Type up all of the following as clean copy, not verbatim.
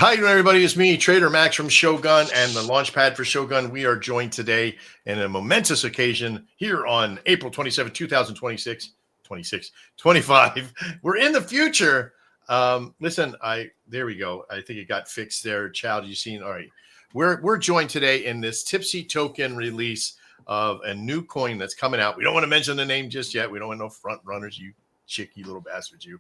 Hi, everybody. It's me, Trader Max from Shogun and the Launchpad for Shogun. We are joined today in a momentous occasion here on April 27, 2026, 25. We're in the future. Listen, there we go. I think it got fixed there. Child, you seen? All right. We're joined today in this TIPSY token release of a new coin that's coming out. We don't want to mention the name just yet. We don't want no front runners, you chicky little bastards, you.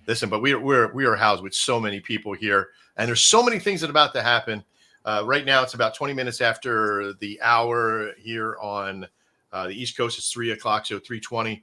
Listen, but we are housed with so many people here, and there's so many things that are about to happen. Right now, it's about 20 minutes after the hour here on the East Coast. It's 3 o'clock, so 3:20.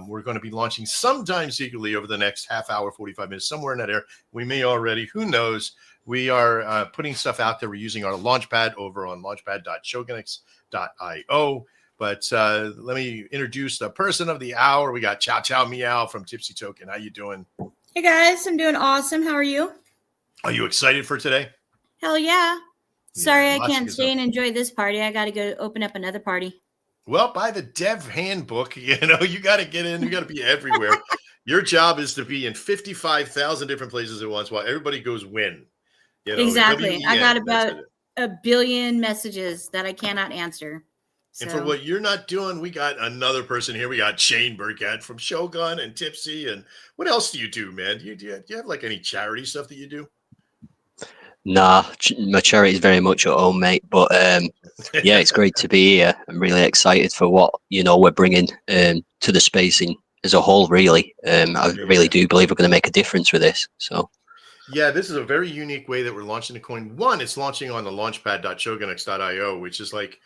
We're going to be launching sometime secretly over the next half hour, 45 minutes, somewhere in that area. We may already, who knows? We are putting stuff out there. We're using our launchpad over on launchpad.shogunx.io. But let me introduce the person of the hour. We got Chow Chow Meow from TIPSY Token. How you doing? Hey guys, I'm doing awesome. How are you? Are you excited for today? Hell yeah. Sorry, I can't stay and enjoy this party. I got to go open up another party. Well, by the dev handbook, you got to get in. You got to be everywhere. Your job is to be in 55,000 different places at once while everybody goes win. Exactly. I got about a billion messages that I cannot answer. So. And for what you're not doing, we got another person here. We got Shane Burkett from Shogun and Tipsy. And what else do you do, man? Do you have like any charity stuff that you do? Nah, my charity is very much at home, mate. But yeah, it's great to be here. I'm really excited for what we're bringing to the space as a whole. Really, I really do believe we're going to make a difference with this. So. Yeah, this is a very unique way that we're launching the coin. One, it's launching on the launchpad.shogunx.io, which is like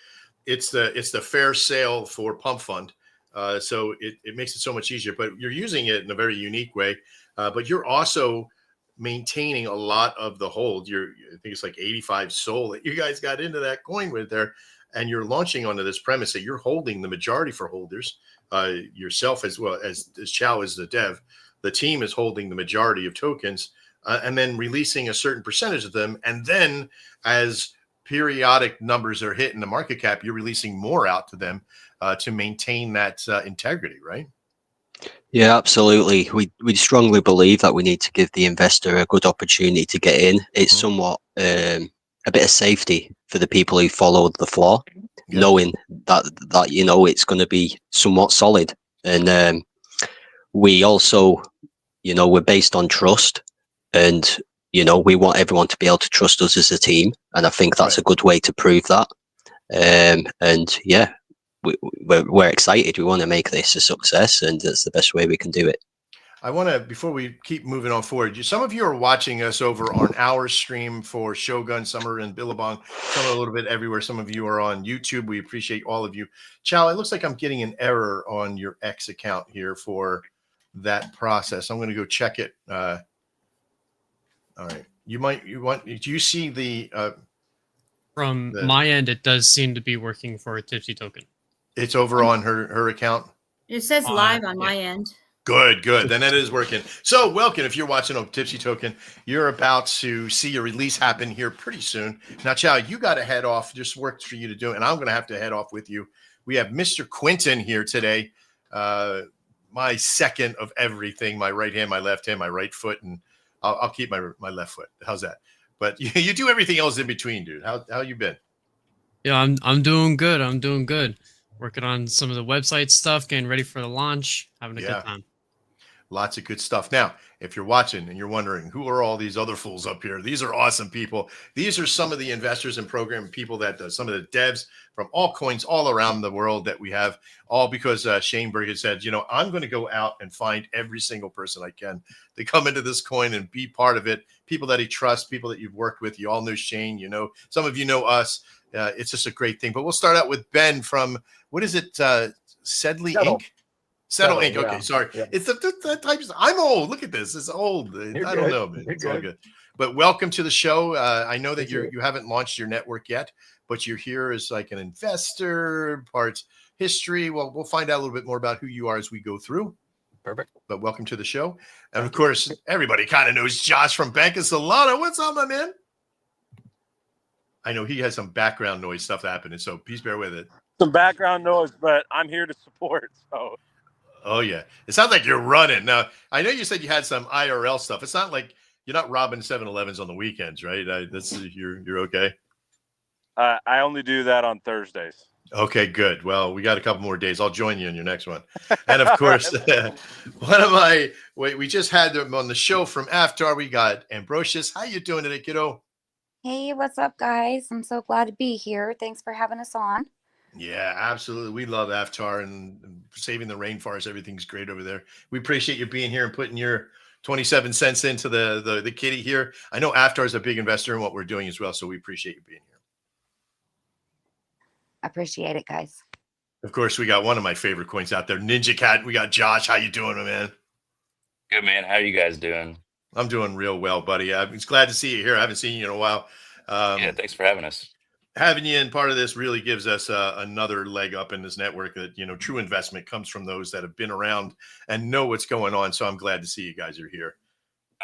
it's the fair sale for Pump Fund. So it makes it so much easier. But you're using it in a very unique way. But you're also maintaining a lot of the hold. I think it's like 85 SOL that you guys got into that coin with there. And you're launching onto this premise that you're holding the majority for holders, yourself as well as Chow is the dev. The team is holding the majority of tokens. And then releasing a certain percentage of them. And then as periodic numbers are hitting the market cap, you're releasing more out to them to maintain that integrity, right? Yeah, absolutely. We strongly believe that we need to give the investor a good opportunity to get in. It's somewhat a bit of safety for the people who follow the floor, knowing that it's going to be somewhat solid. And we also, we're based on trust. And, we want everyone to be able to trust us as a team. And I think that's a good way to prove that. And yeah, we're excited. We want to make this a success, and that's the best way we can do it. I want to, before we keep moving on forward, some of you are watching us over on our stream for Shogun, some are in Billabong, some are a little bit everywhere. Some of you are on YouTube. We appreciate all of you. Chow, it looks like I'm getting an error on your X account here for that process. I'm going to go check it. All right. Do you see the from my end, it does seem to be working for a Tipsy token. It's over on her account. It says live on my end. Good. Then it is working. So welcome. If you're watching on Tipsy Token, you're about to see a release happen here pretty soon. Now, Chow, you got to head off. Just work for you to do, and I'm going to have to head off with you. We have Mr. Quinton here today. My second of everything, my right hand, my left hand, my right foot, and I'll keep my left foot. How's that? But you do everything else in between, dude. How you been? Yeah, I'm doing good. I'm doing good. Working on some of the website stuff, getting ready for the launch, having a good time. Lots of good stuff. Now, if you're watching and you're wondering, who are all these other fools up here? These are awesome people. These are some of the investors and program people that some of the devs from all coins all around the world that we have, all because Shane Burkett said, I'm going to go out and find every single person I can to come into this coin and be part of it. People that he trusts, people that you've worked with. You all know Shane, some of you know us. It's just a great thing. But we'll start out with Ben from, what is it? Sedley Inc. Settle Inc. Okay, sorry. Yeah. It's the type. I'm old. Look at this. It's old. I don't know, man. It's all good. But welcome to the show. I know that you haven't launched your network yet, but you're here as like an investor, part history. Well, we'll find out a little bit more about who you are as we go through. Perfect. But welcome to the show. And of course, everybody kind of knows Josh from Bank of Solana. What's up, my man? I know he has some background noise stuff happening, so please bear with it. Some background noise, but I'm here to support. So. Oh, yeah. It sounds like you're running. Now, I know you said you had some IRL stuff. It's not like not robbing 7-Elevens on the weekends, right? You're okay. I only do that on Thursdays. Okay, good. Well, we got a couple more days. I'll join you in your next one. And of course, we just had them on the show from Aftar. We got Ambrosius. How you doing today, kiddo? Hey, what's up, guys? I'm so glad to be here. Thanks for having us on. Yeah, absolutely. We love Aftar and saving the rainforest. Everything's great over there. We appreciate you being here and putting your 27 cents into the kitty here. I know Aftar is a big investor in what we're doing as well, so we appreciate you being here. Appreciate it, guys. Of course, we got one of my favorite coins out there, Ninja Cat. We got Josh. How you doing, man? Good, man. How are you guys doing? I'm doing real well, buddy. I'm glad to see you here. I haven't seen you in a while. Yeah, thanks for having us. Having you in part of this really gives us another leg up in this network that, true investment comes from those that have been around and know what's going on. So I'm glad to see you guys are here.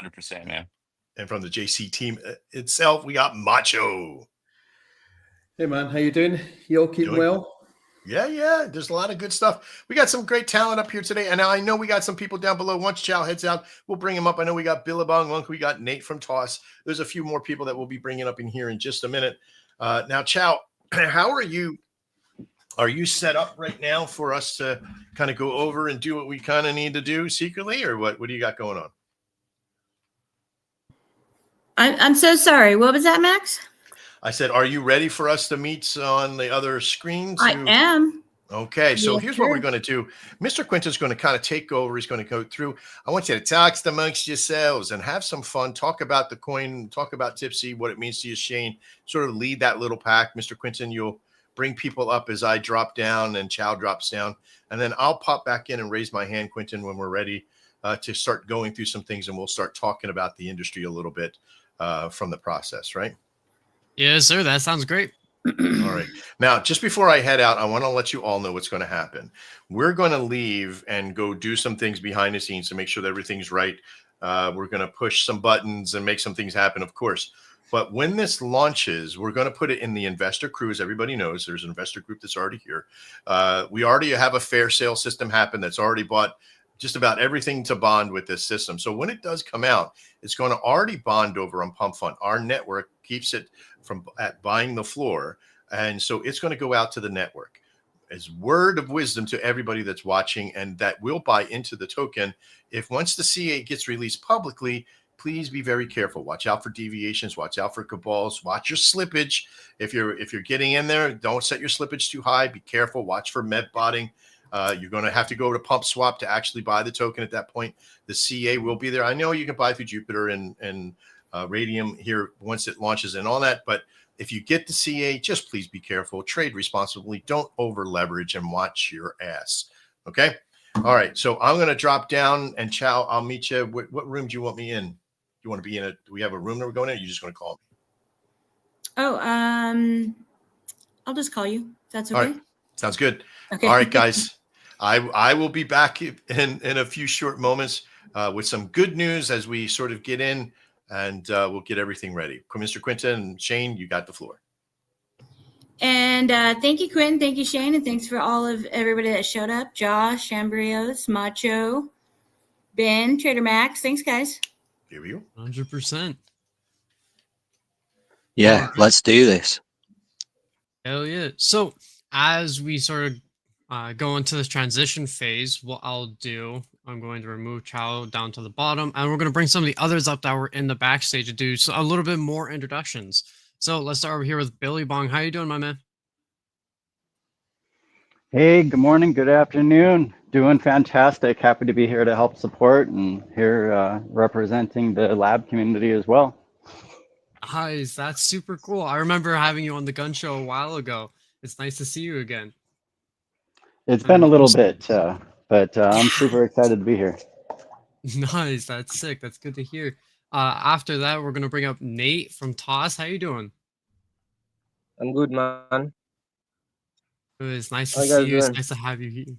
100%, man. And from the JC team itself, we got Macho. Hey man, how you doing? You all keeping well? Yeah. There's a lot of good stuff. We got some great talent up here today. And now I know we got some people down below. Once Chow heads out, we'll bring him up. I know we got Billabong Monk. We got Nate from Toss. There's a few more people that we'll be bringing up in here in just a minute. Now, Chow, how are you? Are you set up right now for us to kind of go over and do what we kind of need to do secretly, or what do you got going on? I'm so sorry. What was that, Max? I said, are you ready for us to meet on the other screen? I am. Okay, so here's what we're going to do. Mr. Quinton's going to kind of take over. He's going to go through. I want you to talk amongst yourselves and have some fun. Talk about the coin. Talk about Tipsy, what it means to you, Shane. Sort of lead that little pack. Mr. Quinton, you'll bring people up as I drop down and Chow drops down. And then I'll pop back in and raise my hand, Quinton, when we're ready to start going through some things. And we'll start talking about the industry a little bit from the process, right? Yes, sir. That sounds great. All right. Now, just before I head out, I want to let you all know what's going to happen. We're going to leave and go do some things behind the scenes to make sure that everything's right. We're going to push some buttons and make some things happen, of course. But when this launches, we're going to put it in the investor crew. As everybody knows, there's an investor group that's already here. We already have a fair sale system happen that's already bought just about everything to bond with this system. So when it does come out, it's going to already bond over on Pump Fund. Our network keeps it from at buying the floor. And so it's going to go out to the network as word of wisdom to everybody that's watching and that will buy into the token. If once the CA gets released publicly, please be very careful. Watch out for deviations. Watch out for cabals. Watch your slippage. If you're getting in there, don't set your slippage too high. Be careful. Watch for med botting. You're going to have to go to Pump Swap to actually buy the token at that point. The CA will be there. I know you can buy through Jupiter and Radium here once it launches and all that. But if you get the CA, just please be careful. Trade responsibly. Don't over leverage and watch your ass. Okay. All right. So I'm going to drop down and Chow, I'll meet you. What room do you want me in? You want to be in do we have a room that we're going in? Or you're just going to call me? Oh, I'll just call you. That's okay. All right. Sounds good. Okay. All right, guys. I will be back in a few short moments with some good news as we sort of get in and we'll get everything ready. Mr. Quinton and Shane, you got the floor. And thank you, Quentin. Thank you, Shane. And thanks for all of everybody that showed up. Josh, Ambrios, Macho, Ben, Trader Max. Thanks, guys. Here we go. 100%. Yeah, let's do this. Hell yeah. So as we sort of go into this transition phase, what I'll do, I'm going to remove Chow down to the bottom, and we're going to bring some of the others up that were in the backstage to do a little bit more introductions. So let's start over here with Billy Bong. How you doing, my man? Hey, good morning, good afternoon. Doing fantastic. Happy to be here to help support and here representing the lab community as well. Nice. That's super cool. I remember having you on the gun show a while ago. It's nice to see you again. It's been a little bit, but I'm super excited to be here. Nice. That's sick. That's good to hear. After that, we're going to bring up Nate from Toss. How you doing? I'm good, man. It's nice to see you. It's nice to have you here.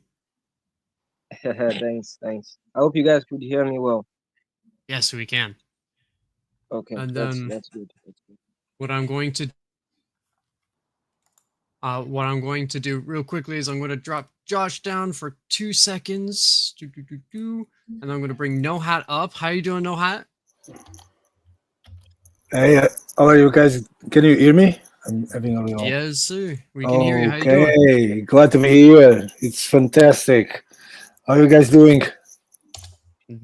Thanks. I hope you guys could hear me well. Yes, we can. Okay, and that's good. What I'm going to do real quickly is I'm going to drop Josh down for 2 seconds. And I'm going to bring No Hat up. How you doing, No Hat? Hey, how are you guys? Can you hear me? I'm having a little. Yes, sir. We can hear you. How you doing? Okay, glad to be here. It's fantastic. How are you guys doing?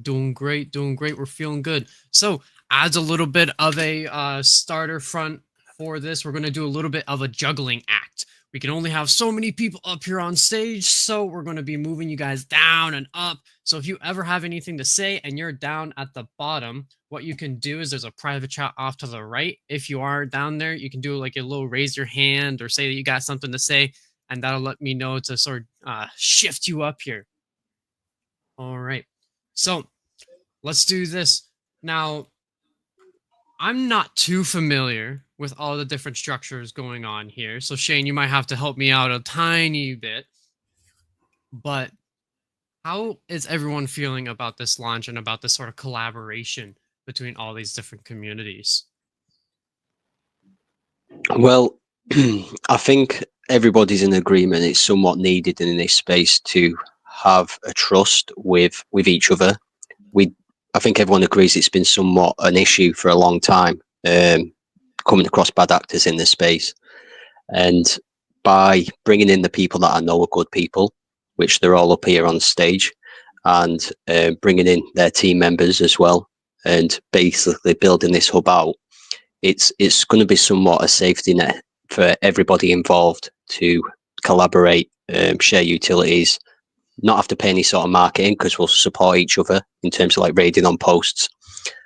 Doing great, doing great. We're feeling good. So, as a little bit of a starter front for this, we're going to do a little bit of a juggling act. We can only have so many people up here on stage, so we're going to be moving you guys down and up. So if you ever have anything to say and you're down at the bottom, what you can do is there's a private chat off to the right. If you are down there, you can do like a little raise your hand or say that you got something to say, and that'll let me know to sort of shift you up here. All right. So let's do this. Now, I'm not too familiar with all the different structures going on here. So Shane, you might have to help me out a tiny bit. But how is everyone feeling about this launch and about this sort of collaboration between all these different communities? Well, I think everybody's in agreement. It's somewhat needed in this space to have a trust with each other. I think everyone agrees it's been somewhat an issue for a long time, coming across bad actors in this space. And by bringing in the people that I know are good people, which they're all up here on stage, and bringing in their team members as well, and basically building this hub out, it's going to be somewhat a safety net for everybody involved to collaborate, share utilities, not have to pay any sort of marketing because we'll support each other in terms of like rating on posts,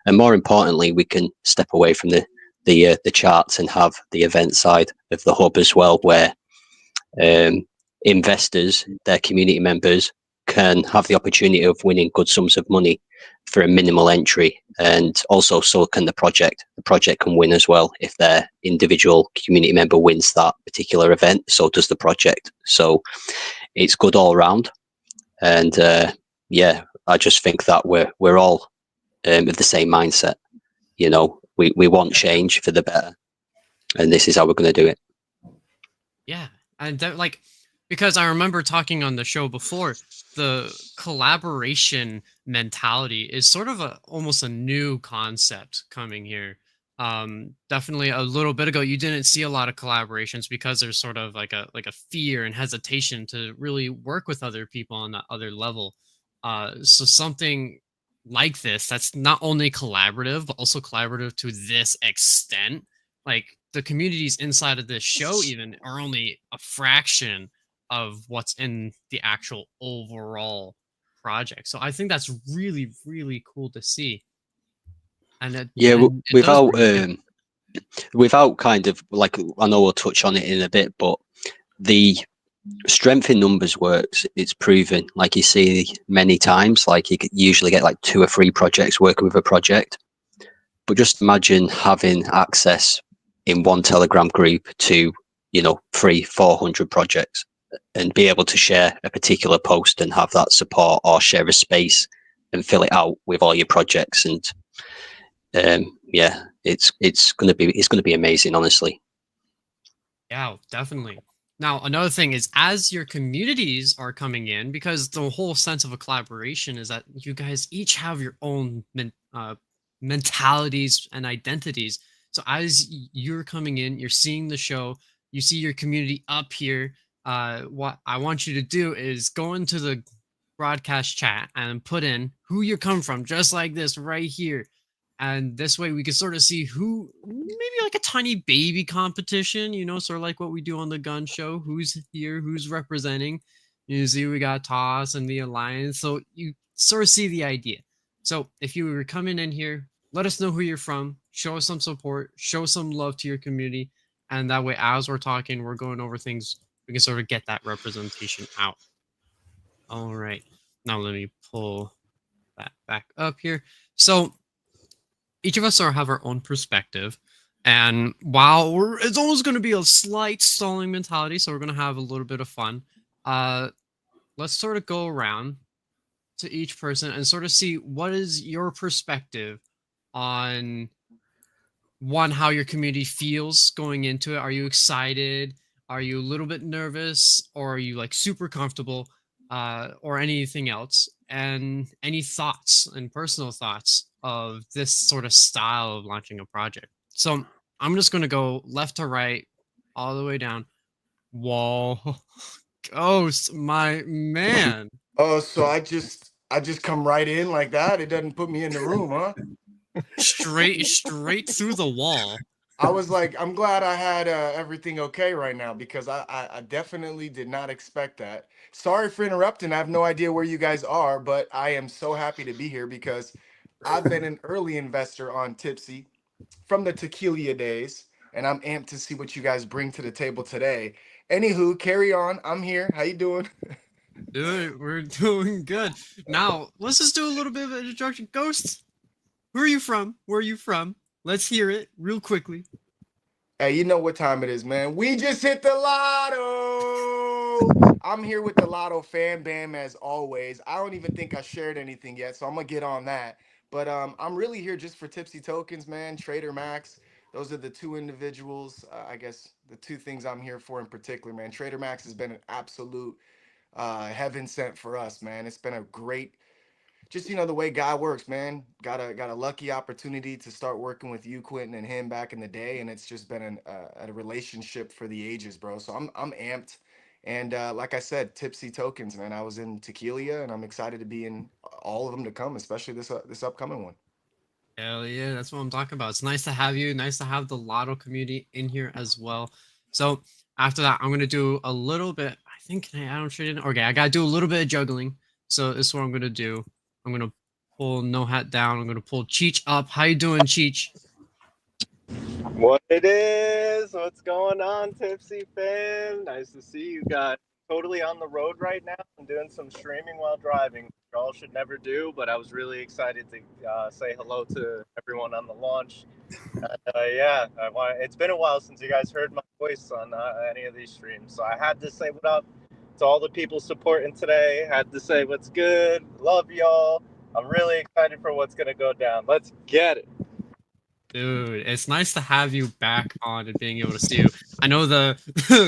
and more importantly, we can step away from the charts and have the event side of the hub as well, where investors, their community members, can have the opportunity of winning good sums of money for a minimal entry, and also so can the project. The project can win as well if their individual community member wins that particular event. So does the project. So it's good all round. And yeah, I just think that we're all of the same mindset. You know, we want change for the better, and this is how we're going to do it. Yeah, and like, because I remember talking on the show before, the collaboration mentality is sort of almost a new concept coming here. Definitely a little bit ago, you didn't see a lot of collaborations because there's sort of like a fear and hesitation to really work with other people on that other level. So something like this that's not only collaborative but also collaborative to this extent, like the communities inside of this show even are only a fraction of what's in the actual overall project. So I think that's really, really cool to see. And without kind of like, I know we'll touch on it in a bit, but the strength in numbers works. It's proven, like you see many times, like you usually get like 2 or 3 projects working with a project, but just imagine having access in one Telegram group to, 300-400 projects, and be able to share a particular post and have that support, or share a space and fill it out with all your projects. And yeah, it's going to be amazing, honestly. Yeah, definitely. Now, another thing is, as your communities are coming in, because the whole sense of a collaboration is that you guys each have your own mentalities and identities. So as you're coming in, you're seeing the show, you see your community up here. What I want you to do is go into the broadcast chat and put in who you come from, just like this right here. And this way we can sort of see who, maybe like a tiny baby competition, sort of like what we do on the gun show. Who's here, who's representing. You see we got Toss and the Alliance. So you sort of see the idea. So if you were coming in here, let us know who you're from, show us some support, show some love to your community. And that way, as we're talking, we're going over things, we can sort of get that representation out. All right. Now let me pull that back up here. So each of us have our own perspective, and while it's always going to be a slight stalling mentality, so we're going to have a little bit of fun. Let's sort of go around to each person and sort of see what is your perspective on how your community feels going into it. Are you excited? Are you a little bit nervous, or are you like super comfortable, or anything else? And any thoughts and personal thoughts of this sort of style of launching a project? So I'm just gonna go left to right, all the way down. Whoa, Ghost, my man. Oh, so I just come right in like that. It doesn't put me in the room, huh? Straight through the wall. I was like, I'm glad I had everything okay right now because I definitely did not expect that. Sorry for interrupting. I have no idea where you guys are, but I am so happy to be here because I've been an early investor on Tipsy from the tequila days, and I'm amped to see what you guys bring to the table today. Anywho, carry on. I'm here. How you doing? Dude, we're doing good. Now, let's just do a little bit of an introduction. Ghost, who are you from? Where are you from? Let's hear it real quickly. Hey, you know what time it is, man. We just hit the lotto. I'm here with the Lotto fan bam as always. I don't even think I shared anything yet, so I'm gonna get on that. But I'm really here just for Tipsy Tokens, man. Trader Max. Those are the two individuals. I guess the two things I'm here for in particular, man. Trader Max has been an absolute heaven sent for us, man. It's been a great, just the way God works, man. Got a lucky opportunity to start working with you, Quentin, and him back in the day, and it's just been a relationship for the ages, bro. So I'm amped, and like I said, Tipsy Tokens, man. I was in Tequila, and I'm excited to be in all of them to come, especially this upcoming one. Hell yeah, that's what I'm talking about. It's nice to have you. Nice to have the Lotto community in here as well. So after that, I'm gonna do a little bit. I think can I don't trade it. Okay, I gotta do a little bit of juggling. So this is what I'm gonna do. I'm gonna pull No Hat down. I'm gonna pull Cheech up. How you doing, Cheech? What it is? What's going on, Tipsy fam? Nice to see you guys. Totally on the road right now. I'm doing some streaming while driving, which y'all should never do, but I was really excited to say hello to everyone on the launch. Yeah, it's been a while since you guys heard my voice on any of these streams, so I had to say what up to all the people supporting today. Had to say what's good. Love y'all. I'm really excited for what's going to go down. Let's get it. Dude, it's nice to have you back on and being able to see you. I know the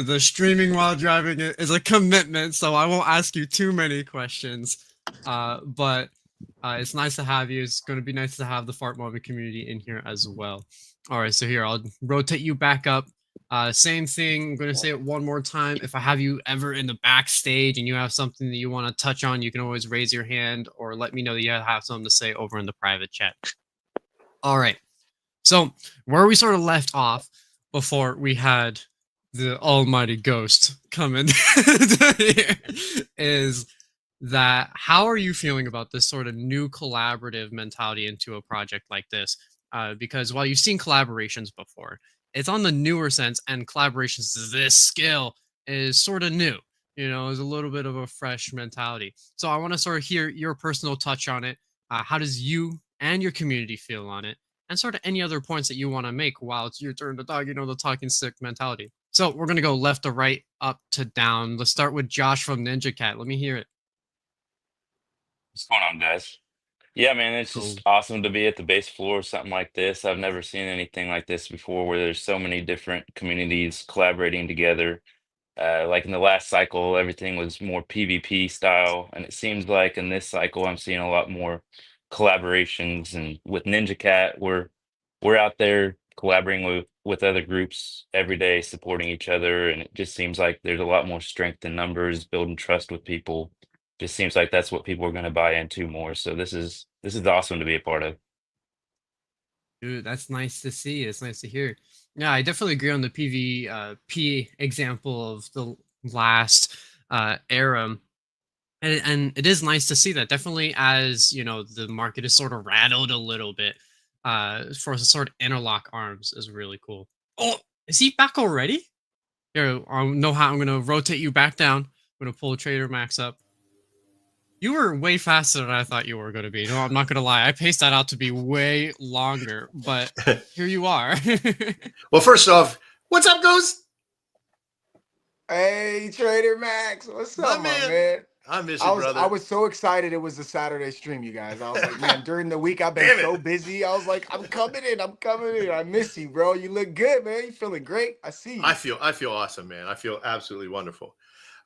the streaming while driving is a commitment, so I won't ask you too many questions. But it's nice to have you. It's going to be nice to have the Fart Mobbing community in here as well. All right, so here, I'll rotate you back up. Same thing. I'm going to say it one more time. If I have you ever in the backstage and you have something that you want to touch on, you can always raise your hand or let me know that you have something to say over in the private chat. All right. So where we sort of left off before we had the almighty Ghost come in is that how are you feeling about this sort of new collaborative mentality into a project like this? Because while you've seen collaborations before, it's on the newer sense, and collaborations, this skill is sort of new, is a little bit of a fresh mentality. So I want to sort of hear your personal touch on it. How does you and your community feel on it? And sort of any other points that you want to make while it's your turn to talk, the talking stick mentality. So we're going to go left to right, up to down. Let's start with Josh from Ninja Cat. Let me hear it. What's going on, guys? Yeah, man, it's just awesome to be at the base floor of something like this. I've never seen anything like this before where there's so many different communities collaborating together. Like in the last cycle, everything was more PvP style. And it seems like in this cycle, I'm seeing a lot more collaborations. And with Ninja Cat, we're out there collaborating with other groups every day, supporting each other. And it just seems like there's a lot more strength in numbers, building trust with people. Just seems like that's what people are going to buy into more. So this is awesome to be a part of. Dude, that's nice to see. It's nice to hear. Yeah, I definitely agree on the PvP example of the last era. And it is nice to see that. Definitely as, the market is sort of rattled a little bit, for sort of interlock arms is really cool. Oh, is he back already? Here, I know how I'm going to rotate you back down. I'm going to pull Trader Max up. You were way faster than I thought you were going to be. No, I'm not going to lie. I paced that out to be way longer, but here you are. Well, first off, what's up, Ghost? Hey, Trader Max. What's up, my man? I miss you, brother. I was so excited it was a Saturday stream, you guys. I was like, man, during the week I've been so busy. I was like, I'm coming in. I miss you, bro. You look good, man. You feeling great. I see you. I feel awesome, man. I feel absolutely wonderful.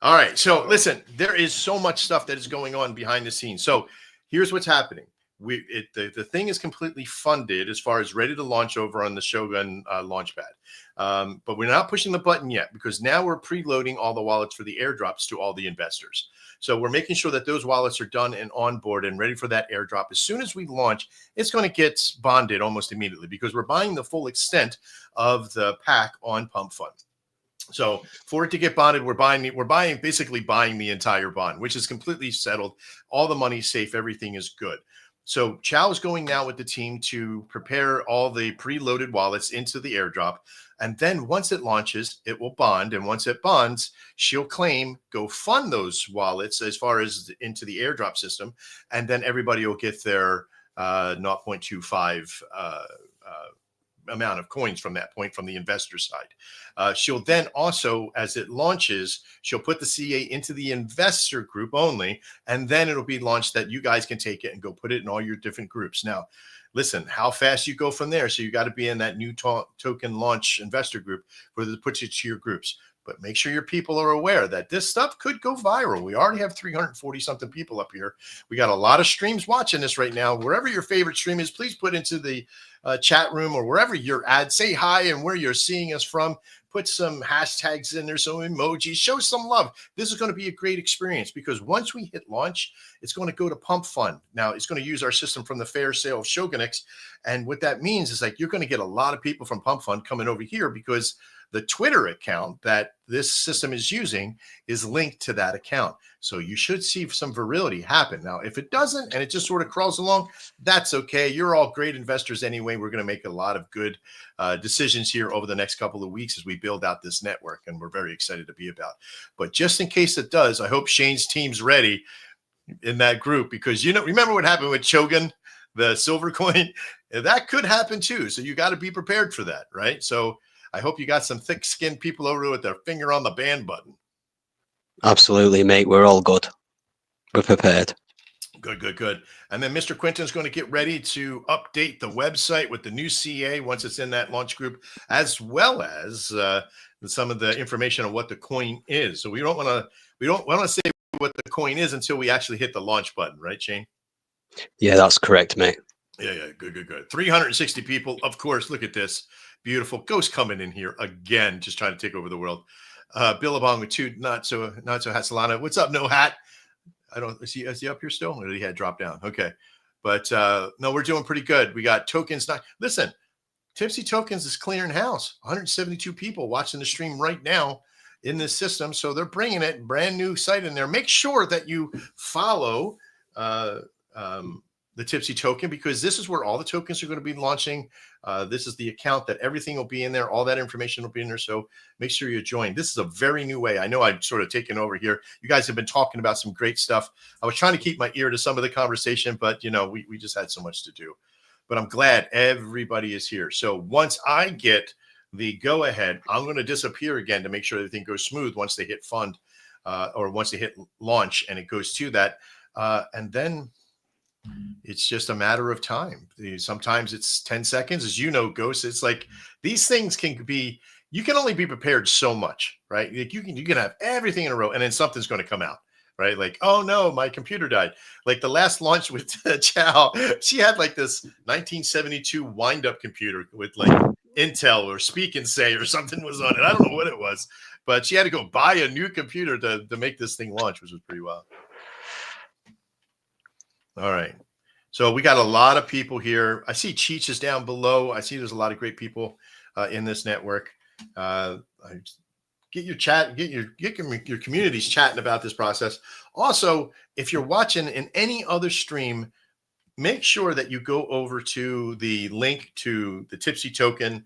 All right. So listen, there is so much stuff that is going on behind the scenes. So here's what's happening. the thing is completely funded as far as ready to launch over on the Shogun launchpad. But we're not pushing the button yet because now we're preloading all the wallets for the airdrops to all the investors. So we're making sure that those wallets are done and on board and ready for that airdrop. As soon as we launch, it's going to get bonded almost immediately because we're buying the full extent of the pack on Pump Fund. So for it to get bonded, we're basically buying the entire bond, which is completely settled. All the money's safe. Everything is good. So Chow is going now with the team to prepare all the preloaded wallets into the airdrop. And then once it launches, it will bond. And once it bonds, she'll claim, go fund those wallets as far as into the airdrop system. And then everybody will get their 0.25 amount of coins from that point from the investor side. She'll then also, as it launches, she'll put the CA into the investor group only, and then it'll be launched that you guys can take it and go put it in all your different groups. Now, listen, how fast you go from there. So you got to be in that new token launch investor group for it to put you to your groups. But make sure your people are aware that this stuff could go viral. We already have 340 something people up here. We got a lot of streams watching this right now. Wherever your favorite stream is, please put into the chat room or wherever you're at. Say hi and where you're seeing us from. Put some hashtags in there, some emojis. Show some love. This is going to be a great experience because once we hit launch, it's going to go to Pump Fund. Now, it's going to use our system from the fair sale of Shogunix. And what that means is like you're going to get a lot of people from Pump Fund coming over here because the Twitter account that this system is using is linked to that account. So you should see some virility happen. Now, if it doesn't and it just sort of crawls along, that's okay. You're all great investors anyway. We're going to make a lot of good decisions here over the next couple of weeks as we build out this network, and we're very excited to be about. But just in case it does, I hope Shane's team's ready in that group because, you know, remember what happened with Shogun, the silver coin? That could happen too. So you got to be prepared for that, right? So I hope you got some thick-skinned people over with their finger on the ban button. Absolutely, mate. We're all good. We're prepared. Good. And then Mr. Quinton's going to get ready to update the website with the new CA once it's in that launch group, as well as some of the information on what the coin is. So we don't want to say what the coin is until we actually hit the launch button, right, Shane? Yeah, that's correct, mate. Yeah. Good. 360 people. Of course, look at this. Beautiful. Ghost coming in here again, just trying to take over the world. Billabong with two not so hat. Solana. What's up? No hat. I don't is he up here still? Or did he had dropped down? Okay. But no, we're doing pretty good. We got tokens. Listen, Tipsy Tokens is clearing house. 172 people watching the stream right now in this system. So they're bringing it. Brand new site in there. Make sure that you follow the Tipsy token because this is where all the tokens are going to be launching. This is the account that everything will be in there. All that information will be in there. So make sure you join. This is a very new way. I know I've sort of taken over here. You guys have been talking about some great stuff. I was trying to keep my ear to some of the conversation, but you know, we just had so much to do. But I'm glad everybody is here. So once I get the go ahead, I'm going to disappear again to make sure everything goes smooth once they hit fund or once they hit launch and it goes to that. And then it's just a matter of time. Sometimes it's 10 seconds, as you know, Ghost. It's like these things can be, you can only be prepared so much, right? Like you can have everything in a row and then something's going to come out, right? Like, oh no, my computer died. Like the last launch with Chow, she had like this 1972 wind-up computer with like Intel or Speak and Say or something was on it. I don't know what it was, but she had to go buy a new computer to make this thing launch, which was pretty wild. All right. So we got a lot of people here. I see Cheech is down below. I see there's a lot of great people in this network. Get your chat, get your communities chatting about this process. Also, if you're watching in any other stream, make sure that you go over to the link to the Tipsy Token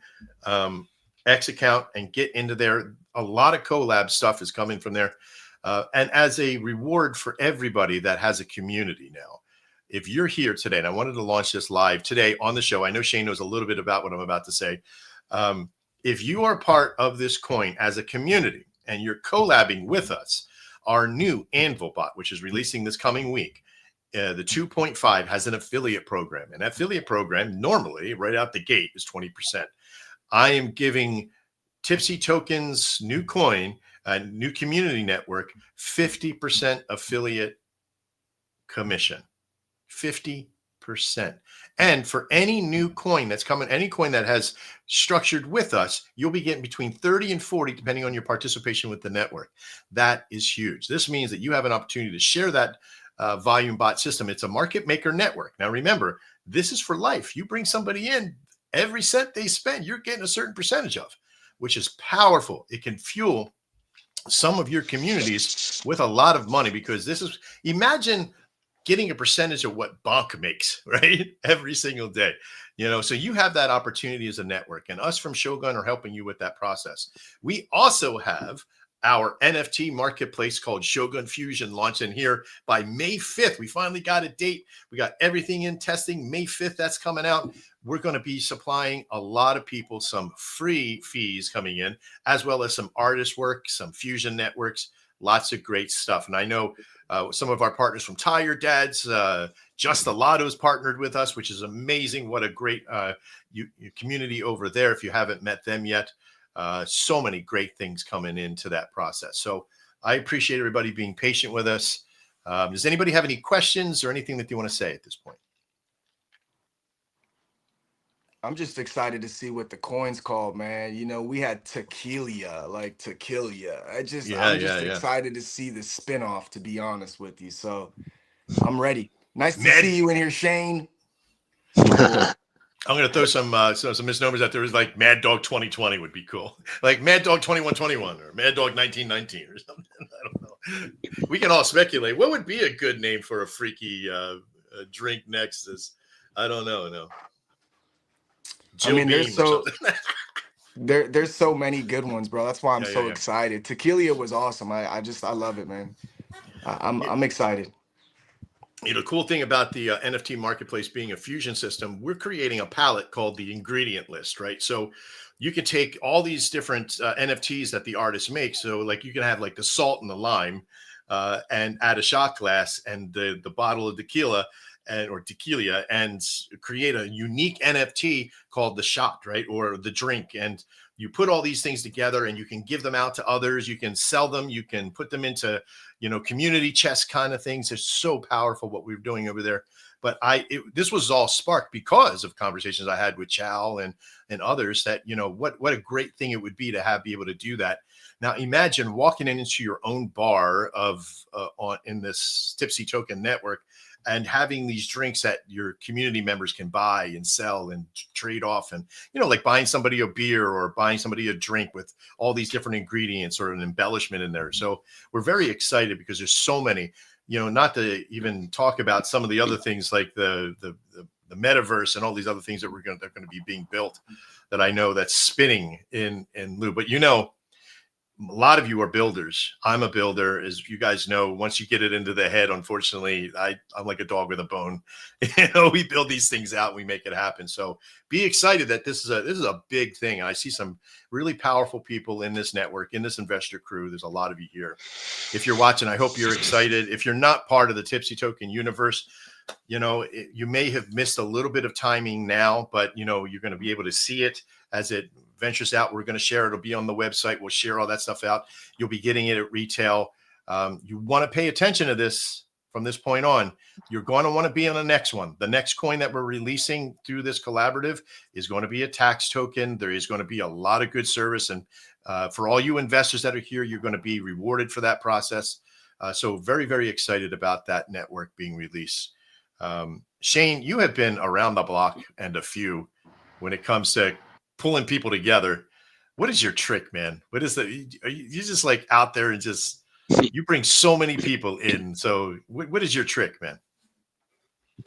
X account and get into there. A lot of collab stuff is coming from there. And as a reward for everybody that has a community now, if you're here today, and I wanted to launch this live today on the show, I know Shane knows a little bit about what I'm about to say. If you are part of this coin as a community and you're collabing with us, our new Anvil bot, which is releasing this coming week, the 2.5 has an affiliate program. And that affiliate program normally right out the gate is 20%. I am giving Tipsy Tokens new coin, new community network, 50% affiliate commission. 50%. 8%. And for any new coin that's coming, any coin that has structured with us, you'll be getting between 30 and 40, depending on your participation with the network. That is huge. This means that you have an opportunity to share that volume bot system. It's a market maker network. Now, remember, this is for life. You bring somebody in, every cent they spend, you're getting a certain percentage of, which is powerful. It can fuel some of your communities with a lot of money, because this is, imagine getting a percentage of what Bonk makes, right? Every single day, so you have that opportunity as a network, and us from Shogun are helping you with that process. We also have our NFT marketplace called Shogun Fusion launching here by May 5th. We finally got a date. We got everything in testing. May 5th, that's coming out. We're going to be supplying a lot of people some free fees coming in, as well as some artist work, some fusion networks, lots of great stuff. And I know some of our partners from Tire Dads, Just a Lotto's partnered with us, which is amazing. What a great community over there if you haven't met them yet. So many great things coming into that process. So I appreciate everybody being patient with us. Does anybody have any questions or anything that you want to say at this point? I'm just excited to see what the coin's called, man. We had Tequila, like Tequila. I'm just excited to see the spinoff, to be honest with you. So I'm ready. Nice to see you in here, Shane. I'm going to throw some misnomers out there. Is like Mad Dog 2020 would be cool. Like Mad Dog 2121 or Mad Dog 1919 or something. I don't know. We can all speculate. What would be a good name for a freaky drink next? I don't know. No. There's so many good ones, bro. That's why I'm so excited. Tequila was awesome. I love it, man. I'm excited. The cool thing about the NFT marketplace being a fusion system, we're creating a palette called the ingredient list, right? So you can take all these different NFTs that the artist makes. So like you can have like the salt and the lime and add a shot glass and the bottle of tequila or tequila, and create a unique NFT called the shot, right? Or the drink. And you put all these things together and you can give them out to others. You can sell them. You can put them into, community chest kind of things. It's so powerful what we're doing over there. But this was all sparked because of conversations I had with Chow and others that, what a great thing it would be to be able to do that. Now, imagine walking into your own bar in this TIPSY Token network and having these drinks that your community members can buy and sell and trade off, and, like buying somebody a beer or buying somebody a drink with all these different ingredients or an embellishment in there. So we're very excited because there's so many, not to even talk about some of the other things like the metaverse and all these other things that they're going to be being built that I know that's spinning in Lou. But a lot of you are builders. I'm a builder, as you guys know. Once you get it into the head, unfortunately, I'm like a dog with a bone. We build these things out, and we make it happen. So be excited that this is a big thing. And I see some really powerful people in this network, in this investor crew. There's a lot of you here. If you're watching, I hope you're excited. If you're not part of the TIPSY Token universe, you may have missed a little bit of timing now, but you're going to be able to see it as it ventures out. We're going to share. It'll be on the website. We'll share all that stuff out. You'll be getting it at retail. You want to pay attention to this from this point on. You're going to want to be on the next one. The next coin that we're releasing through this collaborative is going to be a tax token. There is going to be a lot of good service. And for all you investors that are here, you're going to be rewarded for that process. So very, very excited about that network being released. Shane, you have been around the block and a few when it comes to pulling people together. What is your trick, man? What is are you just like out there and you bring so many people in. So what is your trick, man?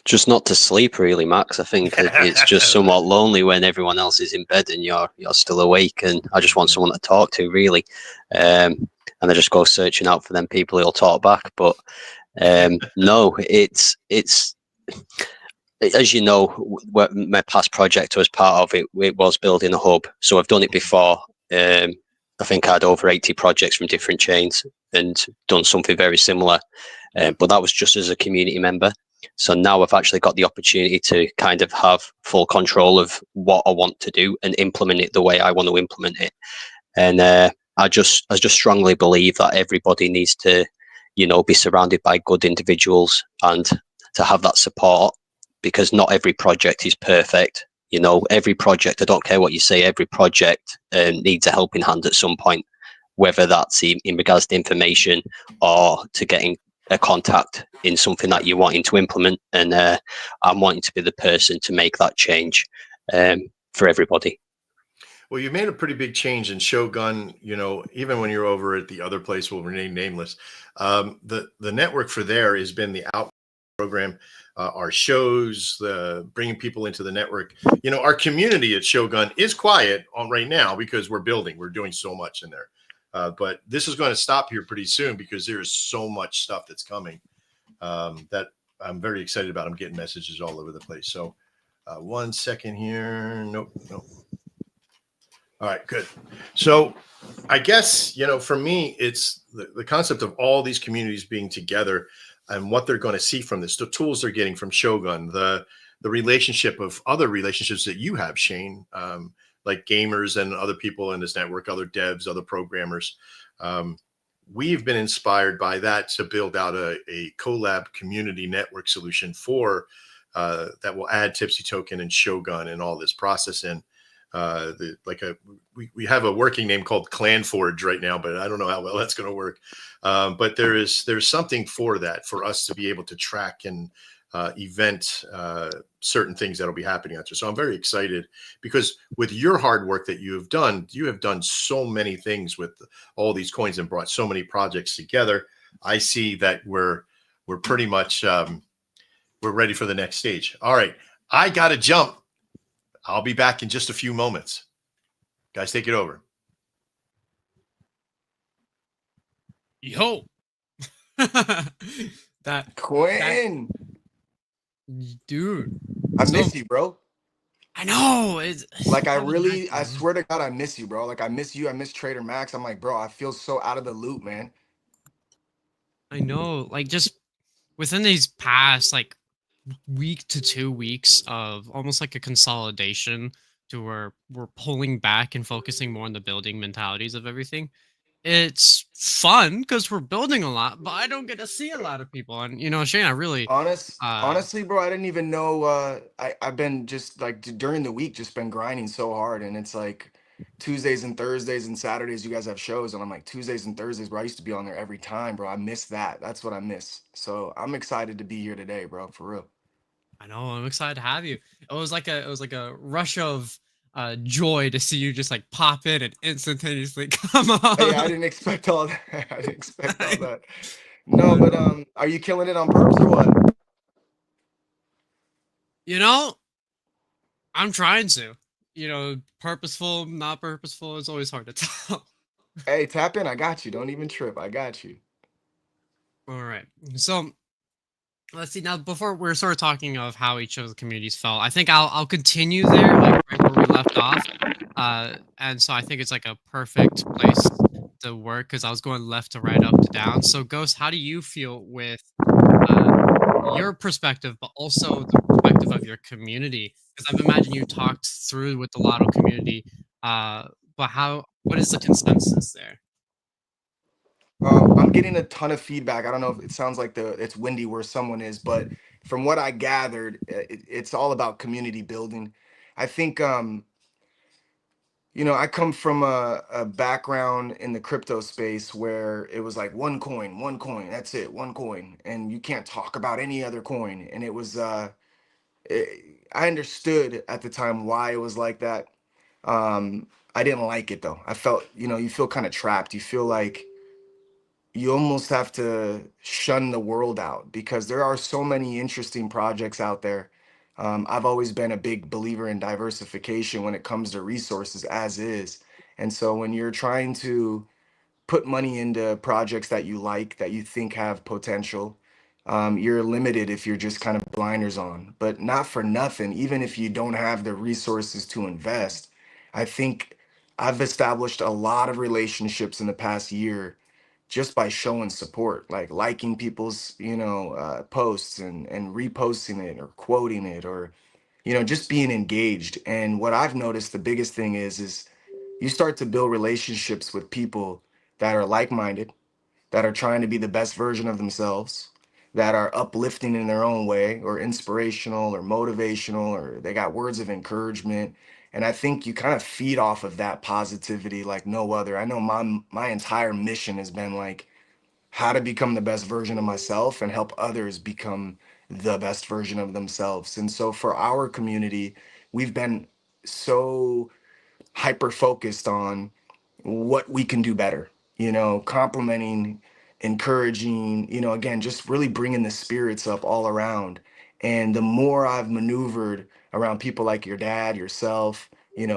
Just not to sleep, really, Max. I think it's just somewhat lonely when everyone else is in bed and you're still awake, and I just want someone to talk to, really. And I just go searching out for them people who'll talk back. But no, it's as you know, my past project was part of it. It was building a hub, so I've done it before. I think I had over 80 projects from different chains and done something very similar, but that was just as a community member. So now I've actually got the opportunity to kind of have full control of what I want to do and implement it the way I want to implement it. And I just strongly believe that everybody needs to, be surrounded by good individuals and to have that support because not every project is perfect. You know, every project, I don't care what you say, every project needs a helping hand at some point, whether that's in regards to information or to getting a contact in something that you're wanting to implement. And I'm wanting to be the person to make that change for everybody. Well, you made a pretty big change in Shogun. You know, even when you're over at the other place, we'll remain nameless. The network for there has been the out program, our shows, the bringing people into the network. You know, our community at Shogun is quiet on right now because we're building. We're doing so much in there. But this is going to stop here pretty soon because there's so much stuff that's coming that I'm very excited about. I'm getting messages all over the place. So 1 second here. Nope. All right, good. So I guess, you know, for me, it's the concept of all these communities being together and what they're going to see from this, the tools they're getting from Shogun, the relationship of other relationships that you have, Shane, like gamers and other people in this network, other devs, other programmers. We've been inspired by that to build out a collab community network solution for that will add Tipsy Token and Shogun and all this process in. We have a working name called Clan Forge right now, but I don't know how well that's going to work. But there's something for that, for us to be able to track and event certain things that'll be happening out there. So I'm very excited because with your hard work that you have done so many things with all these coins and brought so many projects together. I see that we're pretty much we're ready for the next stage. All right, I got to jump. I'll be back in just a few moments. Guys, take it over. Yo. that Quinn. Dude. I miss you, bro. I know. Like I swear to God, I miss you, bro. Like I miss you. I miss Trader Max. I'm like, bro, I feel so out of the loop, man. I know. Like just within these past like week to 2 weeks of almost like a consolidation to where we're pulling back and focusing more on the building mentalities of everything. It's fun because we're building a lot, but I don't get to see a lot of people. And you know, Shane, I really honestly, bro, I didn't even know. I've been just like during the week, just been grinding so hard, and it's like Tuesdays and Thursdays and Saturdays you guys have shows, and I'm like Tuesdays and Thursdays, bro. I used to be on there every time, bro. I miss that. That's what I miss. So I'm excited to be here today, bro. For real. I know. I'm excited to have you. It was like a rush of joy to see you just like pop in and instantaneously come on. Hey, I didn't expect all that. I didn't expect all that. No, but are you killing it on purpose or what? You know, I'm trying to. You know, purposeful, not purposeful. It's always hard to tell. Hey, tap in. I got you. Don't even trip. I got you. All right. So let's see. Now, before we're sort of talking of how each of the communities felt, I think I'll continue there, like right where we left off. And so I think it's like a perfect place to work because I was going left to right, up to down. So, Ghost, how do you feel with your perspective, but also the perspective of your community? Because I've imagined you talked through with the Lotto community, but what is the consensus there? I'm getting a ton of feedback. I don't know if it sounds like it's windy where someone is, but from what I gathered, it's all about community building. I think, you know, I come from a background in the crypto space where it was like one coin, that's it, one coin, and you can't talk about any other coin. And it was, I understood at the time why it was like that. I didn't like it though. I felt, you know, you feel kind of trapped. You feel like you almost have to shun the world out because there are so many interesting projects out there. I've always been a big believer in diversification when it comes to resources as is. And so when you're trying to put money into projects that you like, that you think have potential, you're limited if you're just kind of blinders on. But not for nothing, even if you don't have the resources to invest, I think I've established a lot of relationships in the past year just by showing support, like liking people's, you know, posts and reposting it or quoting it or, you know, just being engaged. And what I've noticed, the biggest thing is you start to build relationships with people that are like-minded, that are trying to be the best version of themselves, that are uplifting in their own way, or inspirational or motivational, or they got words of encouragement. And I think you kind of feed off of that positivity like no other. I know my entire mission has been like how to become the best version of myself and help others become the best version of themselves. And so for our community, we've been so hyper focused on what we can do better, complimenting, encouraging, again, just really bringing the spirits up all around. And the more I've maneuvered around people like your dad, yourself,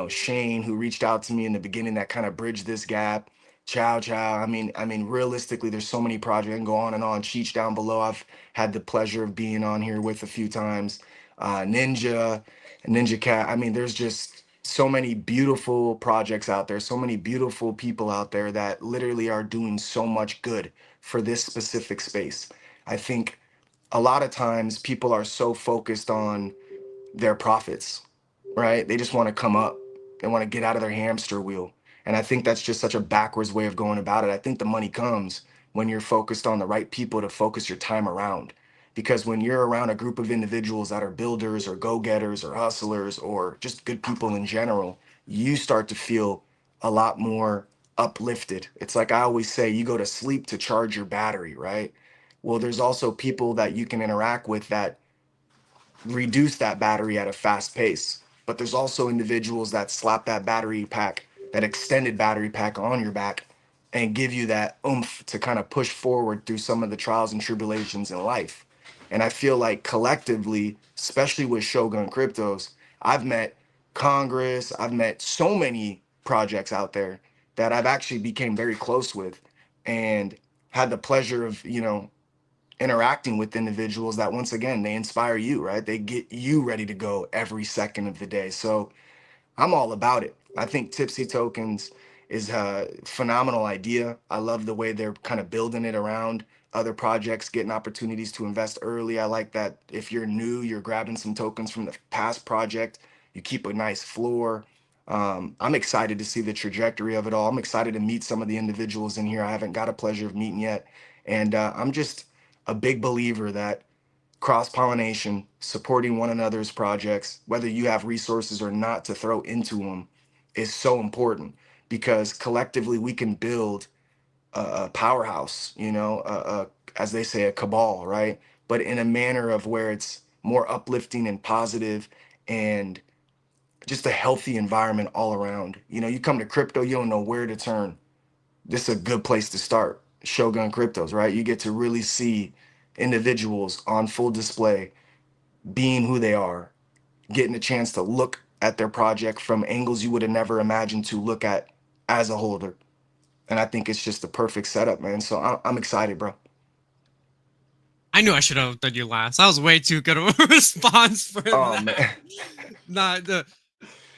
Shane, who reached out to me in the beginning, that kind of bridged this gap. Chow. I mean, realistically, there's so many projects, and go on and on. Cheech down below, I've had the pleasure of being on here with a few times. Ninja Cat. I mean, there's just so many beautiful projects out there, so many beautiful people out there that literally are doing so much good for this specific space. I think a lot of times people are so focused on their profits, right? They just want to come up. They want to get out of their hamster wheel. And I think that's just such a backwards way of going about it. I think the money comes when you're focused on the right people to focus your time around. Because when you're around a group of individuals that are builders or go-getters or hustlers or just good people in general, you start to feel a lot more uplifted. It's like I always say, you go to sleep to charge your battery, right? Well, there's also people that you can interact with that reduce that battery at a fast pace. But there's also individuals that slap that battery pack, that extended battery pack on your back and give you that oomph to kind of push forward through some of the trials and tribulations in life. And I feel like collectively, especially with Shogun Cryptos, I've met Congress, I've met so many projects out there that I've actually became very close with and had the pleasure of, interacting with individuals that once again they inspire you, right? They get you ready to go every second of the day. So I'm all about it. I think Tipsy Tokens is a phenomenal idea. I love the way they're kind of building it around other projects, getting opportunities to invest early. I like that if you're new, you're grabbing some tokens from the past project, you keep a nice floor. I'm excited to see the trajectory of it all. I'm excited to meet some of the individuals in here I haven't got a pleasure of meeting yet. And I'm just a big believer that cross-pollination, supporting one another's projects, whether you have resources or not to throw into them, is so important because collectively we can build a powerhouse, as they say, a cabal, right? But in a manner of where it's more uplifting and positive and just a healthy environment all around. You come to crypto, you don't know where to turn. This is a good place to start. Shogun Cryptos, right? You get to really see individuals on full display being who they are, getting a chance to look at their project from angles you would have never imagined to look at as a holder. And I think it's just the perfect setup, man. So I'm excited, bro. I knew I should have done you last. That was way too good of a response for that. Man. Not the.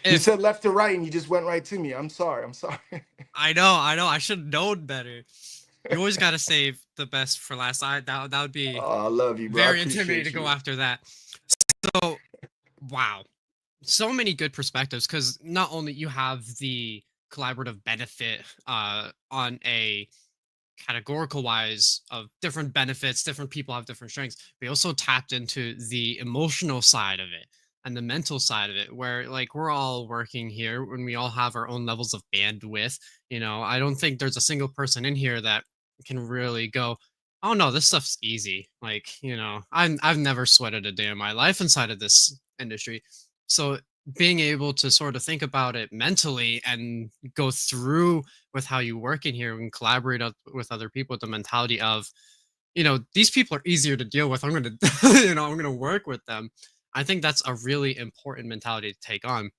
You said left to right and you just went right to me. I'm sorry. I know. I should have known better. You always got to save the best for last. That would be. Oh, I love you, bro. Very intimidating to go after that. So, wow, so many good perspectives because not only you have the collaborative benefit on a categorical wise of different benefits, different people have different strengths. We also tapped into the emotional side of it and the mental side of it, where like we're all working here when we all have our own levels of bandwidth. I don't think there's a single person in here that can really go, oh no, this stuff's easy. Like, I've never sweated a day in my life inside of this industry. So being able to sort of think about it mentally and go through with how you work in here and collaborate with other people with the mentality of, these people are easier to deal with. I'm going to, I'm going to work with them. I think that's a really important mentality to take on.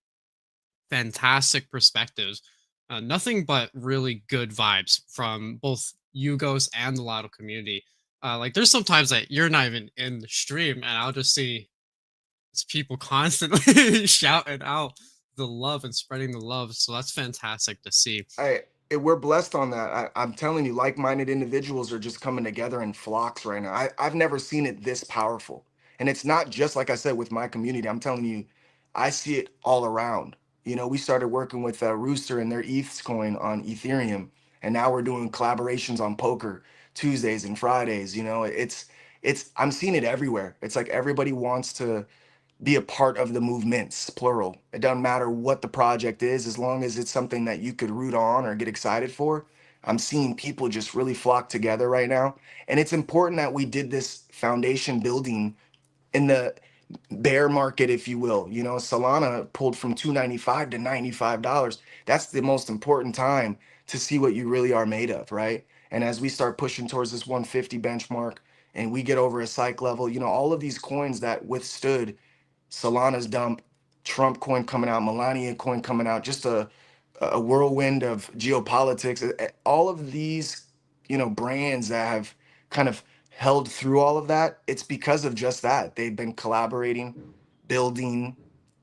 Fantastic perspectives. Nothing but really good vibes from both you, Ghost, and the Lotto community. Like there's sometimes that you're not even in the stream and I'll just see people constantly shouting out the love and spreading the love. So that's fantastic to see. We're blessed on that. I'm telling you, like-minded individuals are just coming together in flocks right now. I've never seen it this powerful. And it's not just, like I said, with my community. I'm telling you, I see it all around. We started working with Rooster and their ETH coin on Ethereum. And now we're doing collaborations on poker Tuesdays and Fridays. I'm seeing it everywhere. It's like everybody wants to be a part of the movements, plural. It doesn't matter what the project is, as long as it's something that you could root on or get excited for. I'm seeing people just really flock together right now. And it's important that we did this foundation building in the bear market, if you will. You know, Solana pulled from 295 to $95. That's the most important time to see what you really are made of, right? And as we start pushing towards this 150 benchmark and we get over a psych level, you know, all of these coins that withstood Solana's dump, Trump coin coming out, Melania coin coming out, just a whirlwind of geopolitics. All of these, you know, brands that have kind of held through all of that, it's because of just that. They've been collaborating, building,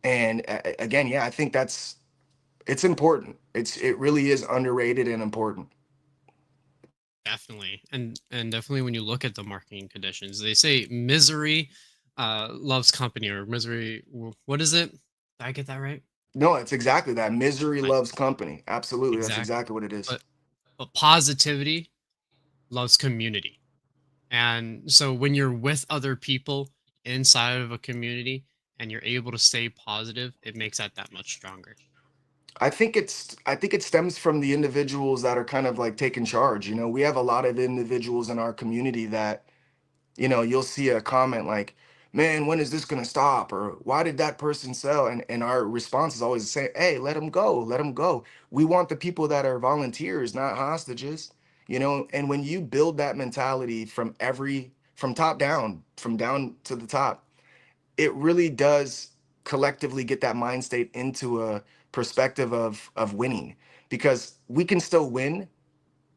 and again, yeah, I think it's important. It really is underrated and important. Definitely. And definitely when you look at the marketing conditions, they say misery loves company, or misery, what is it? Did I get that right? No, it's exactly that. Misery Like, loves company. Absolutely. That's exactly. exactly what it is. But positivity loves community. And so when you're with other people inside of a community and you're able to stay positive, it makes that much stronger. I think it stems from the individuals that are kind of like taking charge. You know, we have a lot of individuals in our community that, you know, you'll see a comment like, man, when is this going to stop? Or why did that person sell? And our response is always the same. Hey, let them go. Let them go. We want the people that are volunteers, not hostages, you know? And when you build that mentality from top down, from down to the top, it really does collectively get that mind state into a perspective of winning, because we can still win.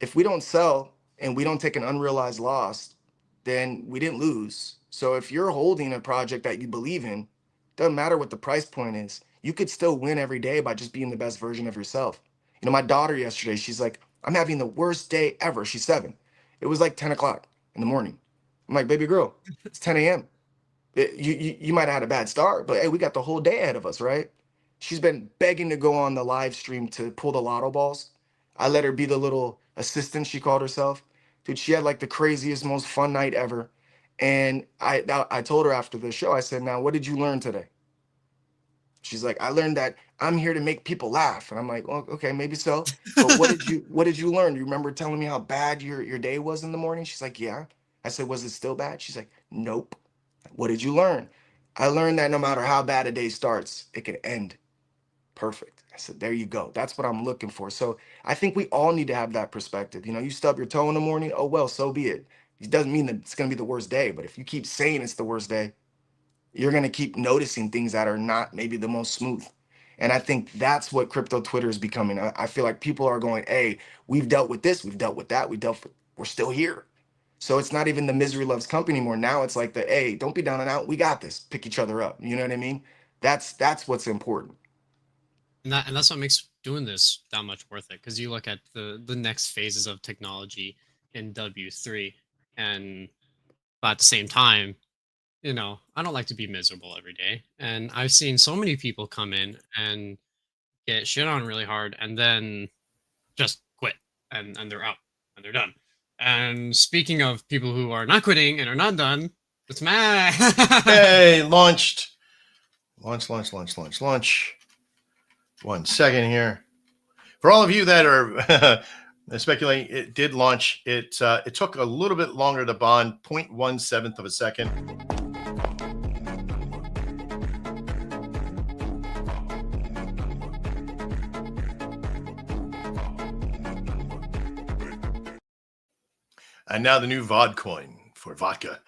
If we don't sell and we don't take an unrealized loss, then we didn't lose. So if you're holding a project that you believe in, doesn't matter what the price point is, you could still win every day by just being the best version of yourself. You know, my daughter yesterday, she's like, I'm having the worst day ever. She's 7. It was like 10 o'clock in the morning. I'm like, baby girl, it's 10 a.m. You might have had a bad start, but hey, we got the whole day ahead of us, right? She's been begging to go on the live stream to pull the lotto balls. I let her be the little assistant, she called herself. Dude, she had like the craziest, most fun night ever. And I told her after the show, I said, now, what did you learn today? She's like, I learned that I'm here to make people laugh. And I'm like, well, okay, maybe so. But what did you learn? You remember telling me how bad your day was in the morning? She's like, yeah. I said, was it still bad? She's like, nope. What did you learn? I learned that no matter how bad a day starts, it can end perfect. I said, there you go. That's what I'm looking for. So I think we all need to have that perspective. You know, you stub your toe in the morning, oh, well, so be it. It doesn't mean that it's going to be the worst day. But if you keep saying it's the worst day, you're going to keep noticing things that are not maybe the most smooth. And I think that's what crypto Twitter is becoming. I feel like people are going, hey, we've dealt with this, we've dealt with that, we're still here. So it's not even the misery loves company anymore. Now it's like the, hey, don't be down and out. We got this. Pick each other up. You know what I mean? That's what's important. And that's what makes doing this that much worth it. Because you look at the next phases of technology in W3, and at the same time, you know, I don't like to be miserable every day. And I've seen so many people come in and get shit on really hard and then just quit, and they're out and they're done. And speaking of people who are not quitting and are not done, it's mad. Hey, launched. Launch. 1 second here. For all of you that are speculating, it did launch. It took a little bit longer to bond, 0.17 of a second. And now the new VODKOIN for vodka.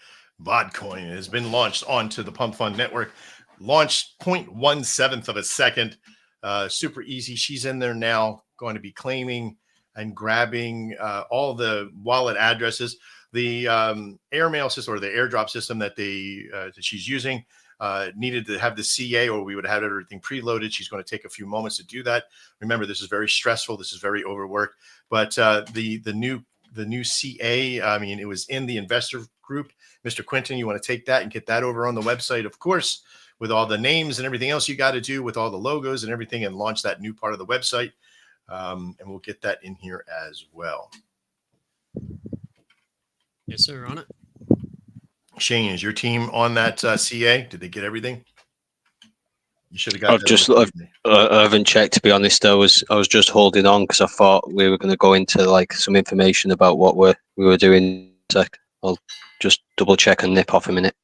VODKOIN has been launched onto the Pump Fund Network. Launched 0.17 of a second. Super easy. She's in there now, going to be claiming and grabbing all the wallet addresses. The airmail system, or the airdrop system that she's using, needed to have the CA, or we would have had everything preloaded. She's going to take a few moments to do that. Remember, this is very stressful. This is very overworked. But the new CA, I mean, it was in the investor group. Mr. Quinton, you want to take that and get that over on the website, of course, with all the names and everything else you got to do with all the logos and everything, and launch that new part of the website. And we'll get that in here as well. Yes, sir, on it. Shane, is your team on that CA? Did they get everything? You should have got. I haven't checked, to be honest. I was just holding on because I thought we were going to go into like some information about what we were doing. Sec. I'll just double check and nip off a minute.